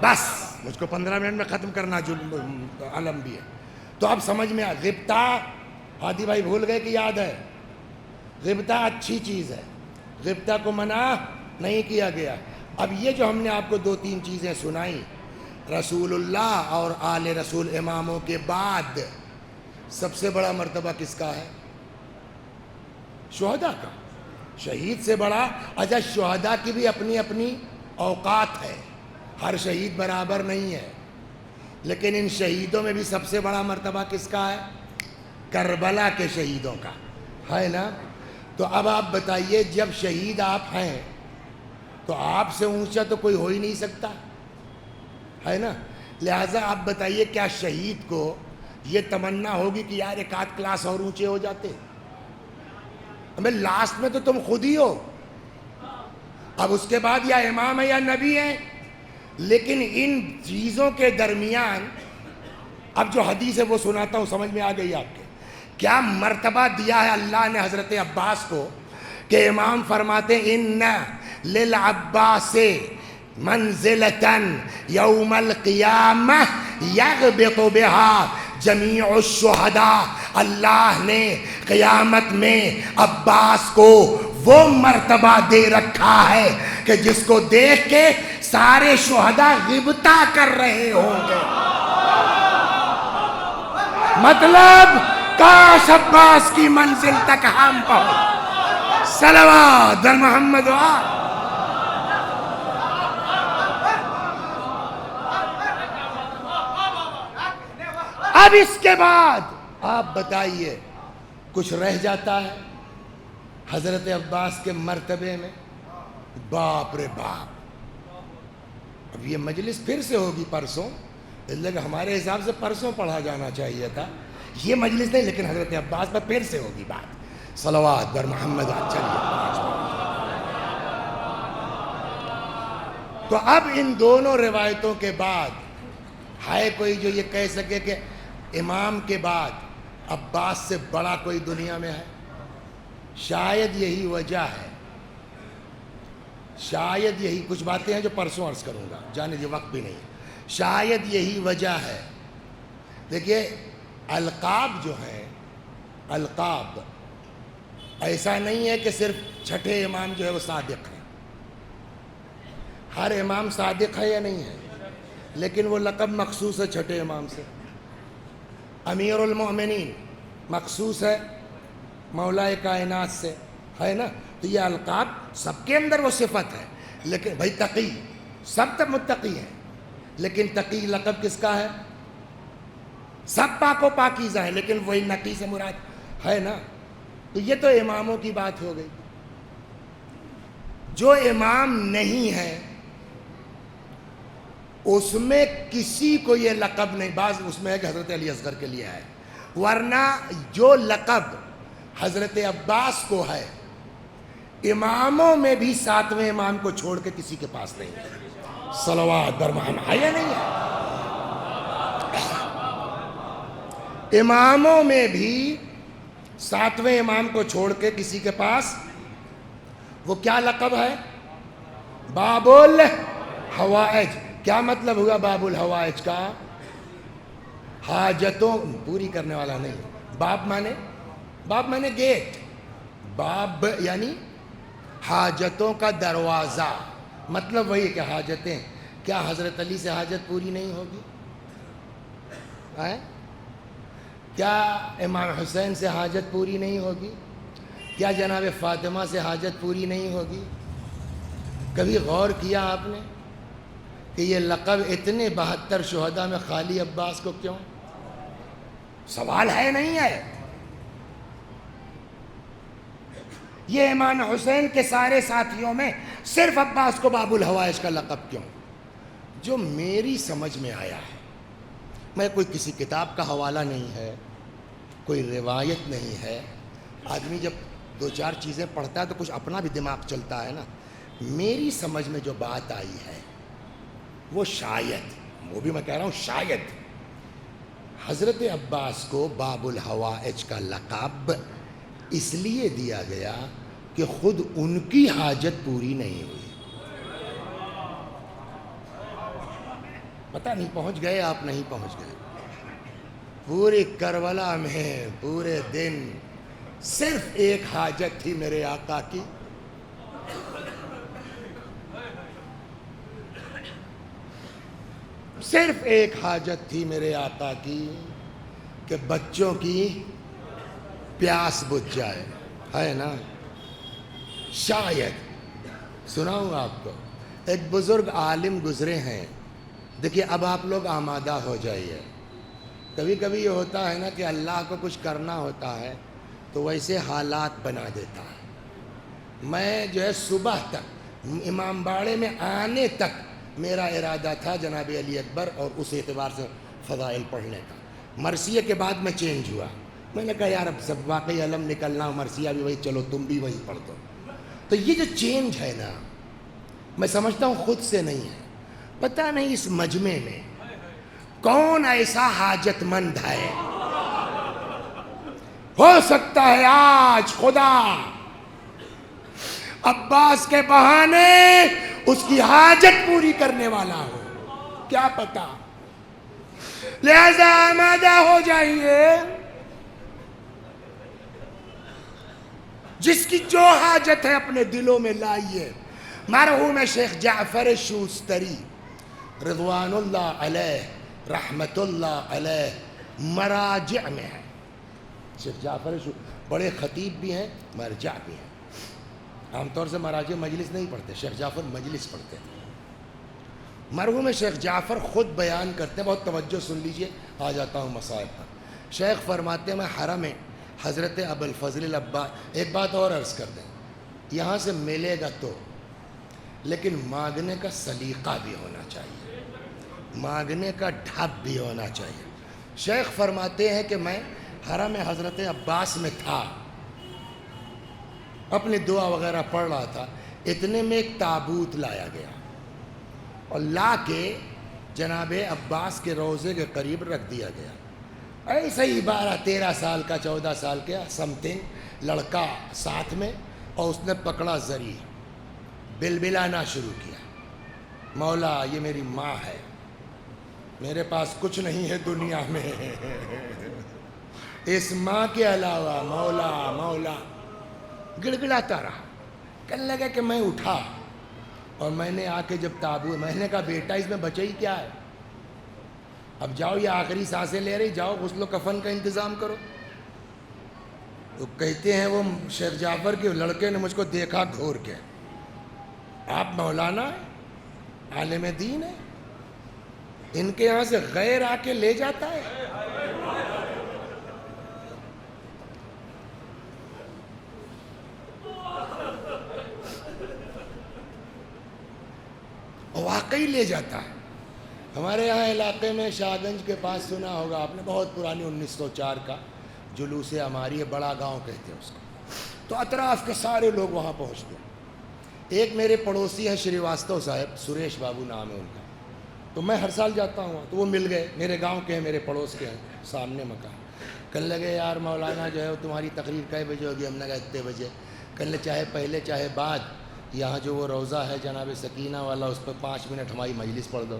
بس مجھ کو 15 منٹ میں ختم کرنا علم بھی ہے. تو اب سمجھ میں غبطہ، ہادی بھائی بھول گئے کہ یاد ہے؟ غبطہ اچھی چیز ہے، غبطہ کو منع نہیں کیا گیا. اب یہ جو ہم نے آپ کو 2-3 چیزیں سنائیں، رسول اللہ اور آل رسول اماموں کے بعد سب سے بڑا مرتبہ کس کا ہے؟ شہداء کا. شہید سے بڑا؟ اچھا شہداء کی بھی اپنی اپنی اوقات ہے، ہر شہید برابر نہیں ہے، لیکن ان شہیدوں میں بھی سب سے بڑا مرتبہ کس کا ہے؟ کربلا کے شہیدوں کا ہے نا. تو اب آپ بتائیے، جب شہید آپ ہیں تو آپ سے اونچا تو کوئی ہو ہی نہیں سکتا ہے نا. لہٰذا آپ بتائیے کیا شہید کو یہ تمنا ہوگی کہ یار ایک آدھ کلاس اور اونچے ہو جاتے؟ ہمیں لاسٹ میں تو تم خود ہی ہو، اب اس کے بعد یا امام ہے یا نبی ہے. لیکن ان چیزوں کے درمیان اب جو حدیث ہے وہ سناتا ہوں، سمجھ میں آ گئی آپ کے؟ کیا مرتبہ دیا ہے اللہ نے حضرت عباس کو کہ امام فرماتے ان للعباس منزلتاً یوم القیامہ یغبط بها جمیع الشہداء. اللہ نے قیامت میں عباس کو وہ مرتبہ دے رکھا ہے کہ جس کو دیکھ کے سارے شہداء غبطہ کر رہے ہوں گے. مطلب کاش عباس کی منزل تک ہم پہنچ. صلوات بر محمد و آل. اب اس کے بعد آپ بتائیے کچھ رہ جاتا ہے حضرت عباس کے مرتبے میں؟ باپ رے باپ. اب یہ مجلس پھر سے ہوگی پرسوں، لیکن ہمارے حساب سے پرسوں پڑھا جانا چاہیے تھا، یہ مجلس نہیں، لیکن حضرت عباس پر پھر سے ہوگی بات۔ صلوات بر محمد، چلیے 5 بار۔ تو اب ان دونوں روایتوں کے بعد ہے کوئی جو یہ کہہ سکے کہ امام کے بعد عباس سے بڑا کوئی دنیا میں ہے؟ شاید یہی وجہ ہے، شاید یہی، کچھ باتیں ہیں جو پرسوں عرض کروں گا، جانے یہ وقت بھی نہیں ہے، شاید یہی وجہ ہے۔ دیکھیے القاب جو ہیں، القاب ایسا نہیں ہے کہ صرف چھٹے امام جو ہے وہ صادق ہے، ہر امام صادق ہے یا نہیں ہے، لیکن وہ لقب مخصوص ہے چھٹے امام سے۔ امیر المؤمنین مخصوص ہے مولا کائنات سے، ہے نا؟ تو یہ القاب سب کے اندر وہ صفت ہے، لیکن بھائی تقی، سب تب متقی ہیں، لیکن تقی لقب کس کا ہے؟ سب پاک و پاکیزہ ہیں، لیکن وہی نقی سے مراد ہے نا؟ تو یہ تو اماموں کی بات ہو گئی۔ جو امام نہیں ہے اس میں کسی کو یہ لقب نہیں، بعض اس میں ہے کہ حضرت علی اصغر کے لیے ہے، ورنہ جو لقب حضرت عباس کو ہے اماموں میں بھی 7ویں امام کو چھوڑ کے کسی کے پاس نہیں ہے۔ صلوات بر محمد، ہے یا نہیں ہے؟ اماموں میں بھی 7ویں امام کو چھوڑ کے کسی کے پاس وہ کیا لقب ہے؟ باب الحوائج۔ کیا مطلب ہوا باب الحوائج کا؟ حاجتوں پوری کرنے والا نہیں۔ باب مانے گیٹ، باب یعنی حاجتوں کا دروازہ، مطلب وہی کہ حاجتیں، کیا حضرت علی سے حاجت پوری نہیں ہوگی؟ کیا امام حسین سے حاجت پوری نہیں ہوگی؟ کیا جناب فاطمہ سے حاجت پوری نہیں ہوگی؟ کبھی غور کیا آپ نے کہ یہ لقب اتنے 72 شہداء میں خالی عباس کو کیوں؟ سوال ہے نہیں ہے؟ یہ امام حسین کے سارے ساتھیوں میں صرف عباس کو باب الحوائج کا لقب کیوں؟ جو میری سمجھ میں آیا ہے، میں کوئی کسی کتاب کا حوالہ نہیں ہے، کوئی روایت نہیں ہے، آدمی جب 2-4 چیزیں پڑھتا ہے تو کچھ اپنا بھی دماغ چلتا ہے نا۔ میری سمجھ میں جو بات آئی ہے وہ شاید، وہ بھی میں کہہ رہا ہوں شاید، حضرت عباس کو باب الحوائج کا لقب اس لیے دیا گیا کہ خود ان کی حاجت پوری نہیں ہوئی۔ پتہ نہیں پہنچ گئے آپ؟ نہیں پہنچ گئے؟ پوری کربلا میں پورے دن صرف ایک حاجت تھی میرے آقا کی، صرف ایک حاجت تھی میرے آقا کی کہ بچوں کی پیاس بجھ جائے، ہے نا؟ شاید سناؤں آپ کو، ایک بزرگ عالم گزرے ہیں، دیکھیے اب آپ لوگ آمادہ ہو جائیے۔ کبھی کبھی یہ ہوتا ہے نا کہ اللہ کو کچھ کرنا ہوتا ہے تو ویسے حالات بنا دیتا ہے۔ میں جو ہے صبح تک امام باڑے میں آنے تک میرا ارادہ تھا جناب علی اکبر اور اس اعتبار سے فضائل پڑھنے کا، مرثیہ کے بعد میں چینج ہوا، میں نے کہا یار اب سب واقعی علم نکلنا، مرثیہ بھی وہی، چلو تم بھی وہی پڑھ دو۔ تو یہ جو چینج ہے نا، میں سمجھتا ہوں خود سے نہیں ہے، پتہ نہیں اس مجمع میں کون ایسا حاجت مند ہے، ہو سکتا ہے آج خدا عباس کے بہانے اس کی حاجت پوری کرنے والا ہو، کیا پتا؟ لہذا آمادہ ہو جائیے، جس کی جو حاجت ہے اپنے دلوں میں لائیے۔ مرحوم شیخ جعفر شوستری رضوان اللہ علیہ رحمت اللہ علیہ مراجع میں ہے۔ شیخ جعفر بڑے خطیب بھی ہیں، مرجع بھی ہیں۔ عام طور سے مراجع مجلس نہیں پڑھتے، شیخ جعفر مجلس پڑھتے ہیں۔ مرحوم شیخ جعفر خود بیان کرتے ہیں، بہت توجہ سن لیجئے، آ جاتا ہوں مصائب پر۔ شیخ فرماتے ہیں میں حرم حضرت ابوالفضل العباس، ایک بات اور عرض کر دیں، یہاں سے ملے گا تو لیکن مانگنے کا سلیقہ بھی ہونا چاہیے، مانگنے کا ڈھب بھی ہونا چاہیے۔ شیخ فرماتے ہیں کہ میں حرم حضرت عباس میں تھا، اپنی دعا وغیرہ پڑھ رہا تھا، اتنے میں ایک تابوت لایا گیا اور لا کے جناب عباس کے روضے کے قریب رکھ دیا گیا۔ ایسے ہی 12-13 سال کا 14 سال کا سمتنگ لڑکا ساتھ میں، اور اس نے پکڑا زری، بلبلانا شروع کیا، مولا یہ میری ماں ہے، میرے پاس کچھ نہیں ہے دنیا میں اس ماں کے علاوہ، مولا مولا، گڑگڑاتا رہا۔ کہنے لگا کہ میں اٹھا اور میں نے آ کے جب تابوت، میں نے کہا بیٹا اس میں بچے ہی کیا ہے، اب جاؤ یہ آخری سانسیں لے رہی، جاؤ غسل و کفن کا انتظام کرو۔ تو کہتے ہیں وہ شیخ جعفر کے لڑکے نے مجھ کو دیکھا گھور کے، آپ مولانا ہیں، عالم دین ہے، ان کے یہاں سے غیر آ کے لے جاتا ہے۔ اور واقعی لے جاتا ہے۔ ہمارے یہاں علاقے میں شاہ گنج کے پاس سنا ہوگا آپ نے، بہت پرانی 1904 کا جلوس ہماری ہے، بڑا گاؤں کہتے ہیں اس کو، تو اطراف کے سارے لوگ وہاں پہنچتے ہیں۔ ایک میرے پڑوسی ہیں شریواستو صاحب، سریش بابو نام ہے ان کا، تو میں ہر سال جاتا ہوں، تو وہ مل گئے، میرے گاؤں کے ہیں، میرے پڑوس کے ہیں، سامنے مکان۔ کہنے لگے یار مولانا جو ہے تمہاری تقریر کئے بجے ہوگی؟ ہم نے کہا اتنے بجے۔ کہنے لگے چاہے پہلے چاہے بعد، یہاں جو وہ روضہ ہے جناب سکینہ والا، اس پہ 5 منٹ ہماری مجلس پڑھ دو۔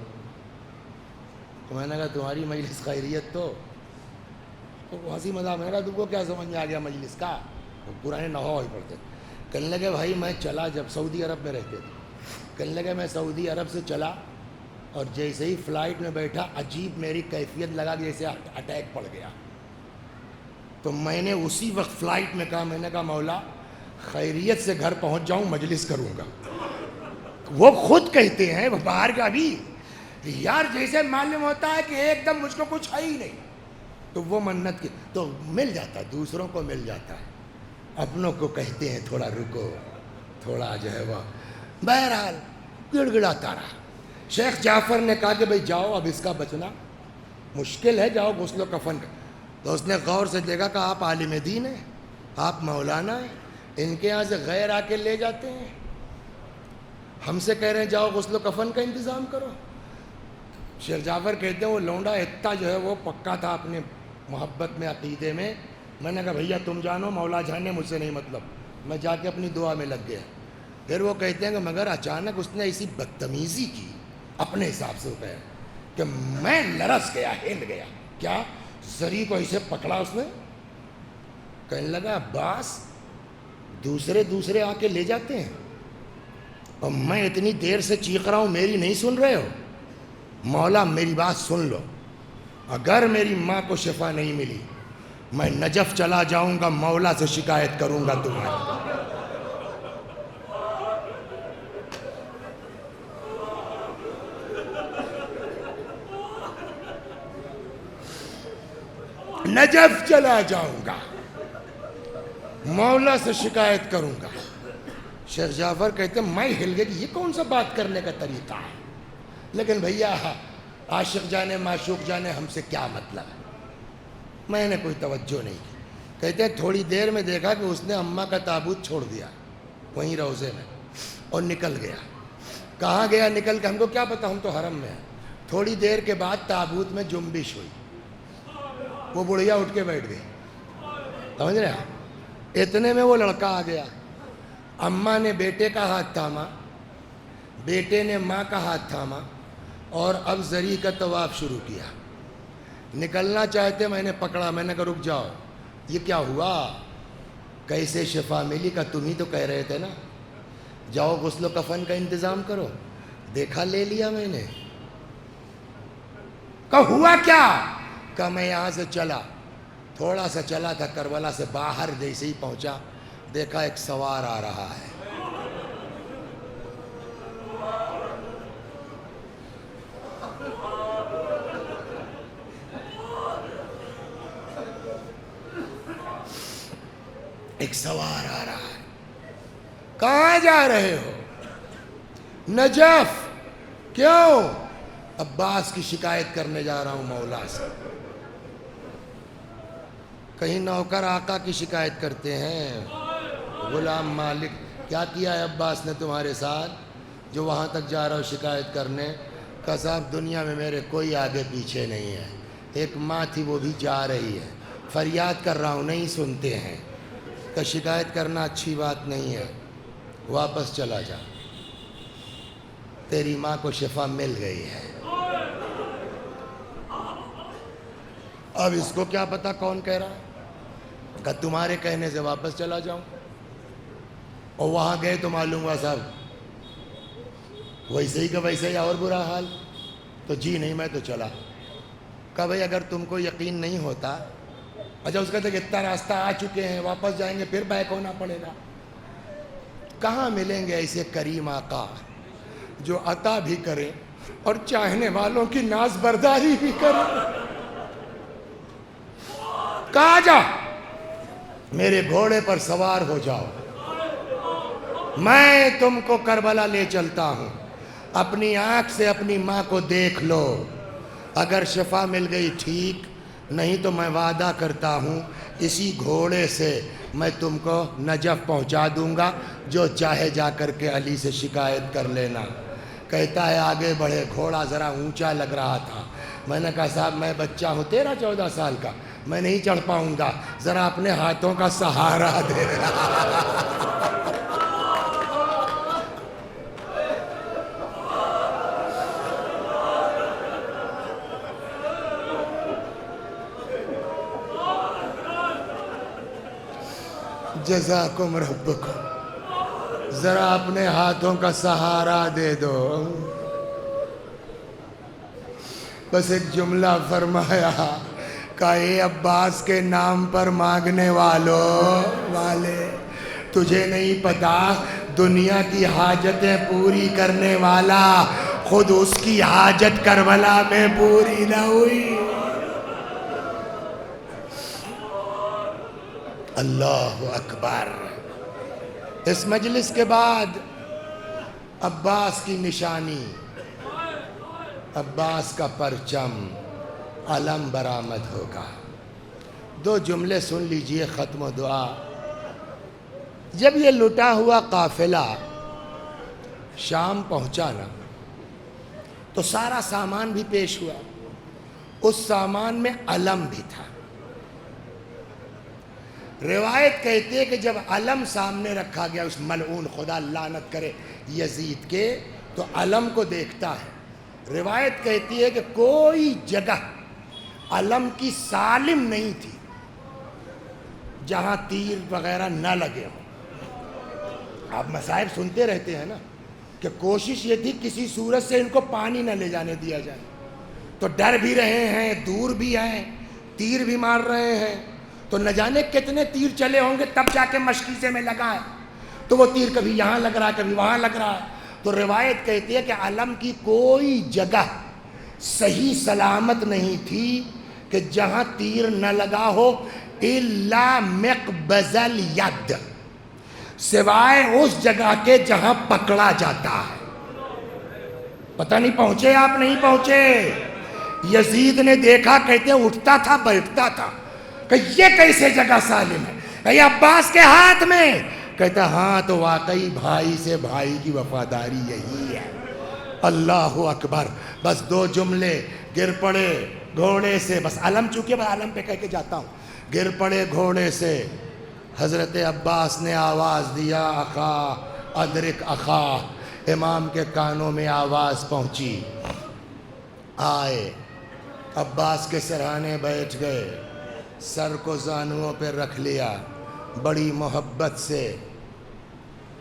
تو میں نے کہا تمہاری مجلس خیریت تو ہنسی مذاق، میں نے کہا تم کو کیا سمجھ میں آ گیا مجلس کا، پرانے نحو ہی پڑھتے۔ کہنے لگے بھائی میں چلا، جب سعودی عرب میں رہتے تھے، کہنے لگے میں سعودی عرب سے چلا اور جیسے ہی فلائٹ میں بیٹھا، عجیب میری کیفیت لگا کہ جیسے اٹیک پڑ گیا۔ تو میں نے اسی وقت فلائٹ میں کہا، میں نے کہا مولا خیریت سے گھر پہنچ جاؤں، مجلس کروں گا۔ وہ خود کہتے ہیں، وہ باہر کا بھی، یار جیسے معلوم ہوتا ہے کہ ایک دم مجھ کو کچھ ہے ہی نہیں، تو وہ منت کی تو مل جاتا ہے، دوسروں کو مل جاتا ہے، اپنوں کو کہتے ہیں تھوڑا رکو، تھوڑا جو ہے وہ۔ بہرحال گڑ گڑاتا رہا۔ شیخ جعفر نے کہا کہ بھئی جاؤ، اب اس کا بچنا مشکل ہے، جاؤ غسل و کفن کا۔ تو اس نے غور سے دیکھا کہ آپ عالم دین ہیں، آپ مولانا ہیں، ان کے یہاں سے غیر آ کے لے جاتے ہیں، ہم سے کہہ رہے ہیں جاؤ غسل و کفن کا انتظام کرو۔ شیخ جعفر کہتے ہیں وہ لونڈا اتنا جو ہے وہ پکا تھا اپنے محبت میں، عقیدے میں۔ میں نے کہا بھیا تم جانو، مولا جانے، مجھ سے نہیں مطلب۔ میں جا کے اپنی دعا میں لگ گیا۔ پھر وہ کہتے ہیں کہ مگر اچانک اس نے ایسی بدتمیزی کی، اپنے حساب سے کہا کہ میں لرس گیا، ہل گیا۔ کیا؟ زری کو ایسے پکڑا اس نے، کہنے لگا عباس دوسرے آ کے لے جاتے ہیں اور میں اتنی دیر سے چیخ رہا ہوں، میری نہیں سن رہے ہو؟ مولا میری بات سن لو، اگر میری ماں کو شفا نہیں ملی میں نجف چلا جاؤں گا، مولا سے شکایت کروں گا تمہاری۔ نجف چلا جاؤں گا، مولا سے شکایت کروں گا۔ شیخ جعفر کہتے ہیں میں ہل گیا کہ یہ کون سا بات کرنے کا طریقہ ہے، لیکن بھیا عاشق جانے معشوق جانے، ہم سے کیا مطلب ہے، میں نے کوئی توجہ نہیں کی۔ کہتے ہیں تھوڑی دیر میں دیکھا کہ اس نے اماں کا تابوت چھوڑ دیا وہیں روضے میں اور نکل گیا۔ کہاں گیا نکل کے؟ ہم کو کیا پتا، ہم تو حرم میں ہیں۔ تھوڑی دیر کے بعد تابوت میں جنبش ہوئی، وہ بڑھیا اٹھ کے بیٹھ گئی، سمجھ رہے ہیں؟ اتنے میں وہ لڑکا آ گیا، اماں نے بیٹے کا ہاتھ تھاما، بیٹے نے ماں کا ہاتھ تھاما، اور اب زری کا طواف شروع کیا۔ نکلنا چاہتے، میں نے پکڑا، میں نے کہا رک جاؤ، یہ کیا ہوا، کیسے شفا ملی؟ کا تم ہی تو کہہ رہے تھے نا جاؤ غسل و کفن کا انتظام کرو، دیکھا لے لیا میں نے۔ کہ ہوا کیا؟ کہ میں یہاں سے چلا، تھوڑا سا چلا تھا، کربلا سے باہر جیسے ہی پہنچا، دیکھا ایک سوار آ رہا ہے۔ ایک سوار آ رہا ہے، کہاں جا رہے ہو؟ نجف، کیوں؟ عباس کی شکایت کرنے جا رہا ہوں مولا سے۔ کہیں نوکر آقا کی شکایت کرتے ہیں، غلام مالک کیا کیا ہے عباس نے تمہارے ساتھ جو وہاں تک جا رہا ہو شکایت کرنے؟ کہا صاحب دنیا میں میرے کوئی آگے پیچھے نہیں ہے، ایک ماں تھی وہ بھی جا رہی ہے، فریاد کر رہا ہوں نہیں سنتے ہیں، کہ شکایت کرنا اچھی بات نہیں ہے، واپس چلا جا، تیری ماں کو شفا مل گئی ہے۔ اب اس کو کیا پتا کون کہہ رہا ہے، کہ تمہارے کہنے سے واپس چلا جاؤں، اور وہاں گئے تو معلوم ہوا صاحب ویسے ہی کہ ویسے ہی اور برا حال، تو جی نہیں میں تو چلا۔ کہا بھئی اگر تم کو یقین نہیں ہوتا، اچھا اس کہتے کہ اتنا راستہ آ چکے ہیں واپس جائیں گے پھر بیک ہونا پڑے گا۔ کہاں ملیں گے ایسے کریم آقا جو عطا بھی کریں اور چاہنے والوں کی ناز برداری بھی کریں؟ کہا جا میرے گھوڑے پر سوار ہو جاؤ، میں تم کو کربلا لے چلتا ہوں، اپنی آنکھ سے اپنی ماں کو دیکھ لو، اگر شفا مل گئی ٹھیک، نہیں تو میں وعدہ کرتا ہوں اسی گھوڑے سے میں تم کو نجف پہنچا دوں گا، جو چاہے جا کر کے علی سے شکایت کر لینا۔ کہتا ہے آگے بڑھے، گھوڑا ذرا اونچا لگ رہا تھا، میں نے کہا صاحب میں بچہ ہوں 13-14 سال کا، میں نہیں چڑھ پاؤں گا، ذرا اپنے ہاتھوں کا سہارا دے۔ جزاکم ربکم، ذرا اپنے ہاتھوں کا سہارا دے دو۔ بس ایک جملہ فرمایا کہ اے عباس کے نام پر مانگنے والے، تجھے نہیں پتا دنیا کی حاجتیں پوری کرنے والا خود اس کی حاجت کربلا میں پوری نہ ہوئی۔ اللہ اکبر۔ اس مجلس کے بعد عباس کی نشانی، عباس کا پرچم، علم برآمد ہوگا۔ 2 جملے سن لیجئے ختم و دعا۔ جب یہ لٹا ہوا قافلہ شام پہنچا نا تو سارا سامان بھی پیش ہوا، اس سامان میں علم بھی تھا۔ روایت کہتی ہے کہ جب علم سامنے رکھا گیا اس ملعون خدا لعنت کرے یزید کے، تو علم کو دیکھتا ہے۔ روایت کہتی ہے کہ کوئی جگہ علم کی سالم نہیں تھی جہاں تیر وغیرہ نہ لگے ہوں۔ آپ مصائب سنتے رہتے ہیں نا کہ کوشش یہ تھی کسی صورت سے ان کو پانی نہ لے جانے دیا جائے، تو ڈر بھی رہے ہیں، دور بھی ہیں، تیر بھی مار رہے ہیں، تو نہ جانے کتنے تیر چلے ہوں گے تب جا کے مشکیزے میں لگا ہے، تو وہ تیر کبھی یہاں لگ رہا ہے کبھی وہاں لگ رہا ہے۔ تو روایت کہتی ہے کہ علم کی کوئی جگہ صحیح سلامت نہیں تھی کہ جہاں تیر نہ لگا ہو، الا مقبض الید، سوائے اس جگہ کے جہاں پکڑا جاتا ہے۔ پتہ نہیں پہنچے آپ نہیں پہنچے؟ یزید نے دیکھا، کہتے اٹھتا تھا بیٹھتا تھا کہ یہ کیسے جگہ سالم ہے، یہ عباس کے ہاتھ میں؟ کہتا ہاں تو واقعی بھائی سے بھائی کی وفاداری یہی ہے۔ اللہ اکبر۔ بس 2 جملے، گر پڑے گھوڑے سے، بس علم چونکہ بس علم پہ کہہ کے جاتا ہوں، گر پڑے گھوڑے سے، حضرت عباس نے آواز دیا اخا ادرک اخا، امام کے کانوں میں آواز پہنچی، آئے عباس کے سرہانے بیٹھ گئے، سر کو زانوؤں پہ رکھ لیا، بڑی محبت سے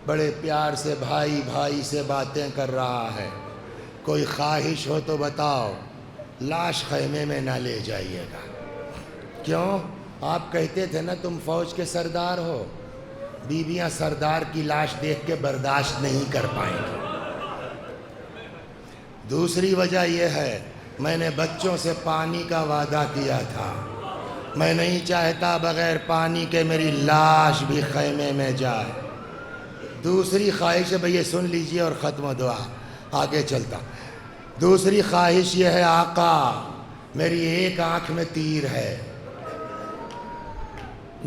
بڑے پیار سے بھائی بھائی سے باتیں کر رہا ہے۔ کوئی خواہش ہو تو بتاؤ، لاش خیمے میں نہ لے جائیے گا۔ کیوں؟ آپ کہتے تھے نا تم فوج کے سردار ہو، بیویاں سردار کی لاش دیکھ کے برداشت نہیں کر پائیں گی۔ دوسری وجہ یہ ہے میں نے بچوں سے پانی کا وعدہ کیا تھا، میں نہیں چاہتا بغیر پانی کے میری لاش بھی خیمے میں جائے۔ دوسری خواہش ہے بھئی یہ سن لیجئے اور ختم دعا، آگے چلتا۔ دوسری خواہش یہ ہے آقا میری ایک آنکھ میں تیر ہے،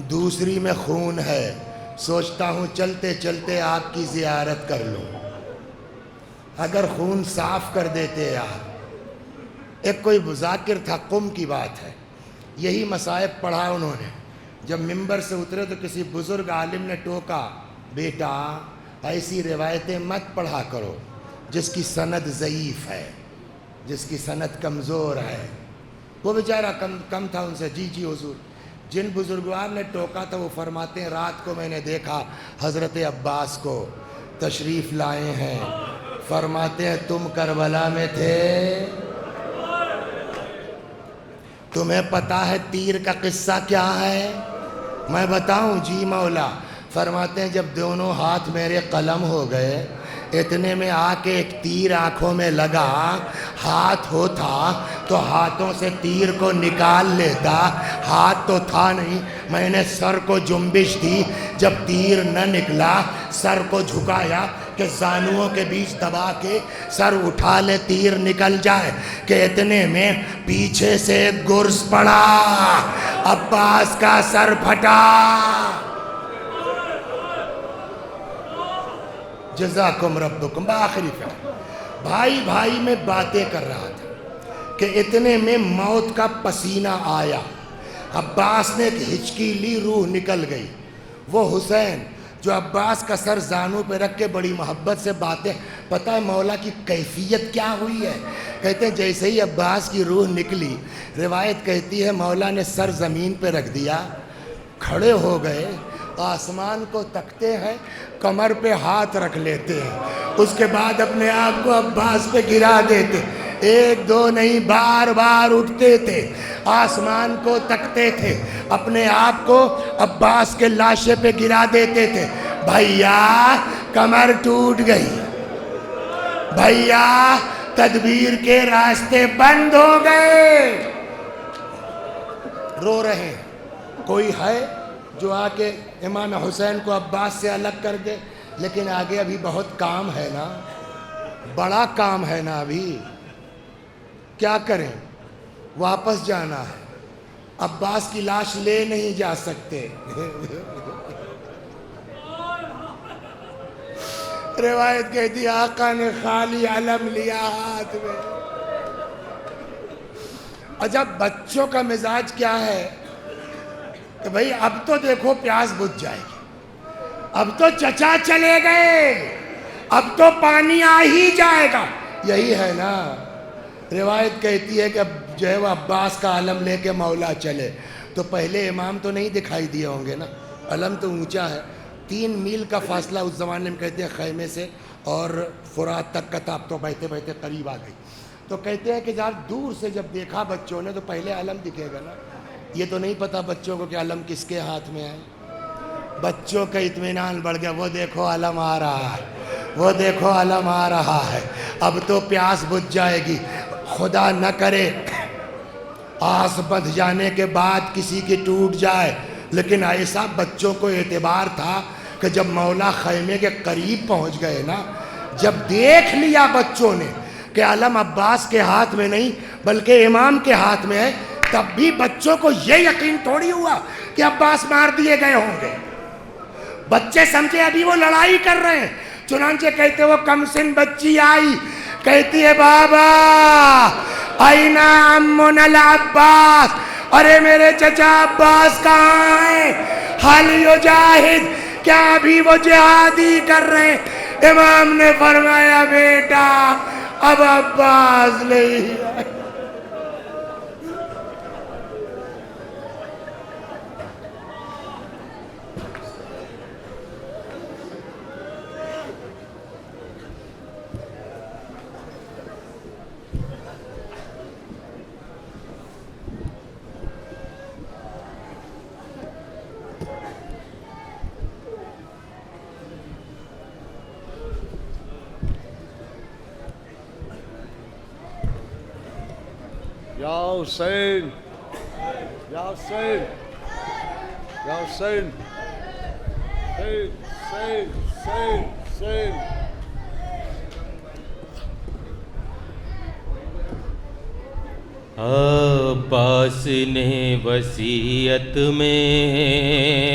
دوسری میں خون ہے، سوچتا ہوں چلتے چلتے آپ کی زیارت کر لوں، اگر خون صاف کر دیتے آپ۔ ایک کوئی مذاکر تھا، قم کی بات ہے، یہی مصائب پڑھا انہوں نے، جب ممبر سے اترے تو کسی بزرگ عالم نے ٹوکا، بیٹا ایسی روایتیں مت پڑھا کرو جس کی سند ضعیف ہے، جس کی سند کمزور ہے۔ وہ بیچارہ کم تھا ان سے، جی جی حضور۔ جن بزرگوار نے ٹوکا تھا وہ فرماتے ہیں رات کو میں نے دیکھا حضرت عباس کو تشریف لائے ہیں، فرماتے ہیں تم کربلا میں تھے، تمہیں پتہ ہے تیر کا قصہ کیا ہے؟ میں بتاؤں؟ جی مولا۔ فرماتے ہیں جب دونوں ہاتھ میرے قلم ہو گئے، اتنے میں آ کے ایک تیر آنکھوں میں لگا، ہاتھ ہوتا تو ہاتھوں سے تیر کو نکال لیتا، ہاتھ تو تھا نہیں، میں نے سر کو جنبش دی، جب تیر نہ نکلا سر کو جھکایا کہ زانوؤں کے بیچ دبا کے سر اٹھا لے تیر نکل جائے، کہ اتنے میں پیچھے سے ایک گرز پڑا، عباس کا سر پھٹا۔ جزاکم ربکم۔ بآخری فعل بھائی بھائی میں باتیں کر رہا تھا کہ اتنے میں موت کا پسینہ آیا، عباس نے ایک ہچکی لی، روح نکل گئی۔ وہ حسین جو عباس کا سر زانوں پہ رکھ کے بڑی محبت سے باتیں، پتہ ہے مولا کی کیفیت کیا ہوئی ہے؟ کہتے ہیں جیسے ہی عباس کی روح نکلی، روایت کہتی ہے مولا نے سر زمین پہ رکھ دیا، کھڑے ہو گئے، آسمان کو تکتے ہیں، کمر پہ ہاتھ رکھ لیتے ہیں، اس کے بعد اپنے آپ کو عباس پہ گرا دیتے، ایک دو نہیں بار بار اٹھتے تھے، آسمان کو تکتے تھے، اپنے آپ کو عباس کے لاشے پہ گرا دیتے تھے۔ بھیا کمر ٹوٹ گئی، بھیا تدبیر کے راستے بند ہو گئے، رو رہے ہیں۔ کوئی ہے جو آ کے امام حسین کو عباس سے الگ کر دے؟ لیکن آگے ابھی بہت کام ہے نا، بڑا کام ہے نا، ابھی کیا کریں؟ واپس جانا ہے، عباس کی لاش لے نہیں جا سکتے۔ روایت کہتی آقا نے خالی علم لیا ہاتھ میں۔ عجب بچوں کا مزاج کیا ہے کہ بھئی اب تو دیکھو پیاس بجھ جائے گی، اب تو چچا چلے گئے، اب تو پانی آ ہی جائے گا، یہی ہے نا۔ روایت کہتی ہے کہ اب جو ہے وہ عباس کا علم لے کے مولا چلے تو پہلے امام تو نہیں دکھائی دیے ہوں گے نا، علم تو اونچا ہے، 3 میل کا فاصلہ اس زمانے میں کہتے ہیں خیمے سے اور فرات تک کا تھا، اب تو بہتے بہتے قریب آ گئی۔ تو کہتے ہیں کہ جب دور سے جب دیکھا بچوں نے تو پہلے علم دکھے گا نا، یہ تو نہیں پتا بچوں کو کہ علم کس کے ہاتھ میں ہے۔ بچوں کا اطمینان بڑھ گیا، وہ دیکھو علم آ رہا ہے، وہ دیکھو علم آ رہا ہے، اب تو پیاس بجھ جائے گی۔ خدا نہ کرے آس بندھ جانے کے بعد کسی کی ٹوٹ جائے، لیکن ایسا بچوں کو اعتبار تھا کہ جب مولا خیمے کے قریب پہنچ گئے نا، جب دیکھ لیا بچوں نے کہ علم عباس کے ہاتھ میں نہیں بلکہ امام کے ہاتھ میں ہے، تب بھی بچوں کو یہ یقین تھوڑی ہوا کہ عباس مار دیے گئے ہوں گے۔ بچے سمجھے ابھی وہ لڑائی کر رہے ہیں، چنانچہ کہتے وہ کم سن بچی آئی، کہتی ہے بابا اینا عمنا العباس، ارے میرے چچا عباس کہاں ہیں؟ حل یجاہد، کیا ابھی وہ جہادی کر رہے ہیں؟ امام نے فرمایا بیٹا اب عباس نہیں ہے۔ یا حسین، یا حسین، یا حسین۔ حسین عباس نے وصیت میں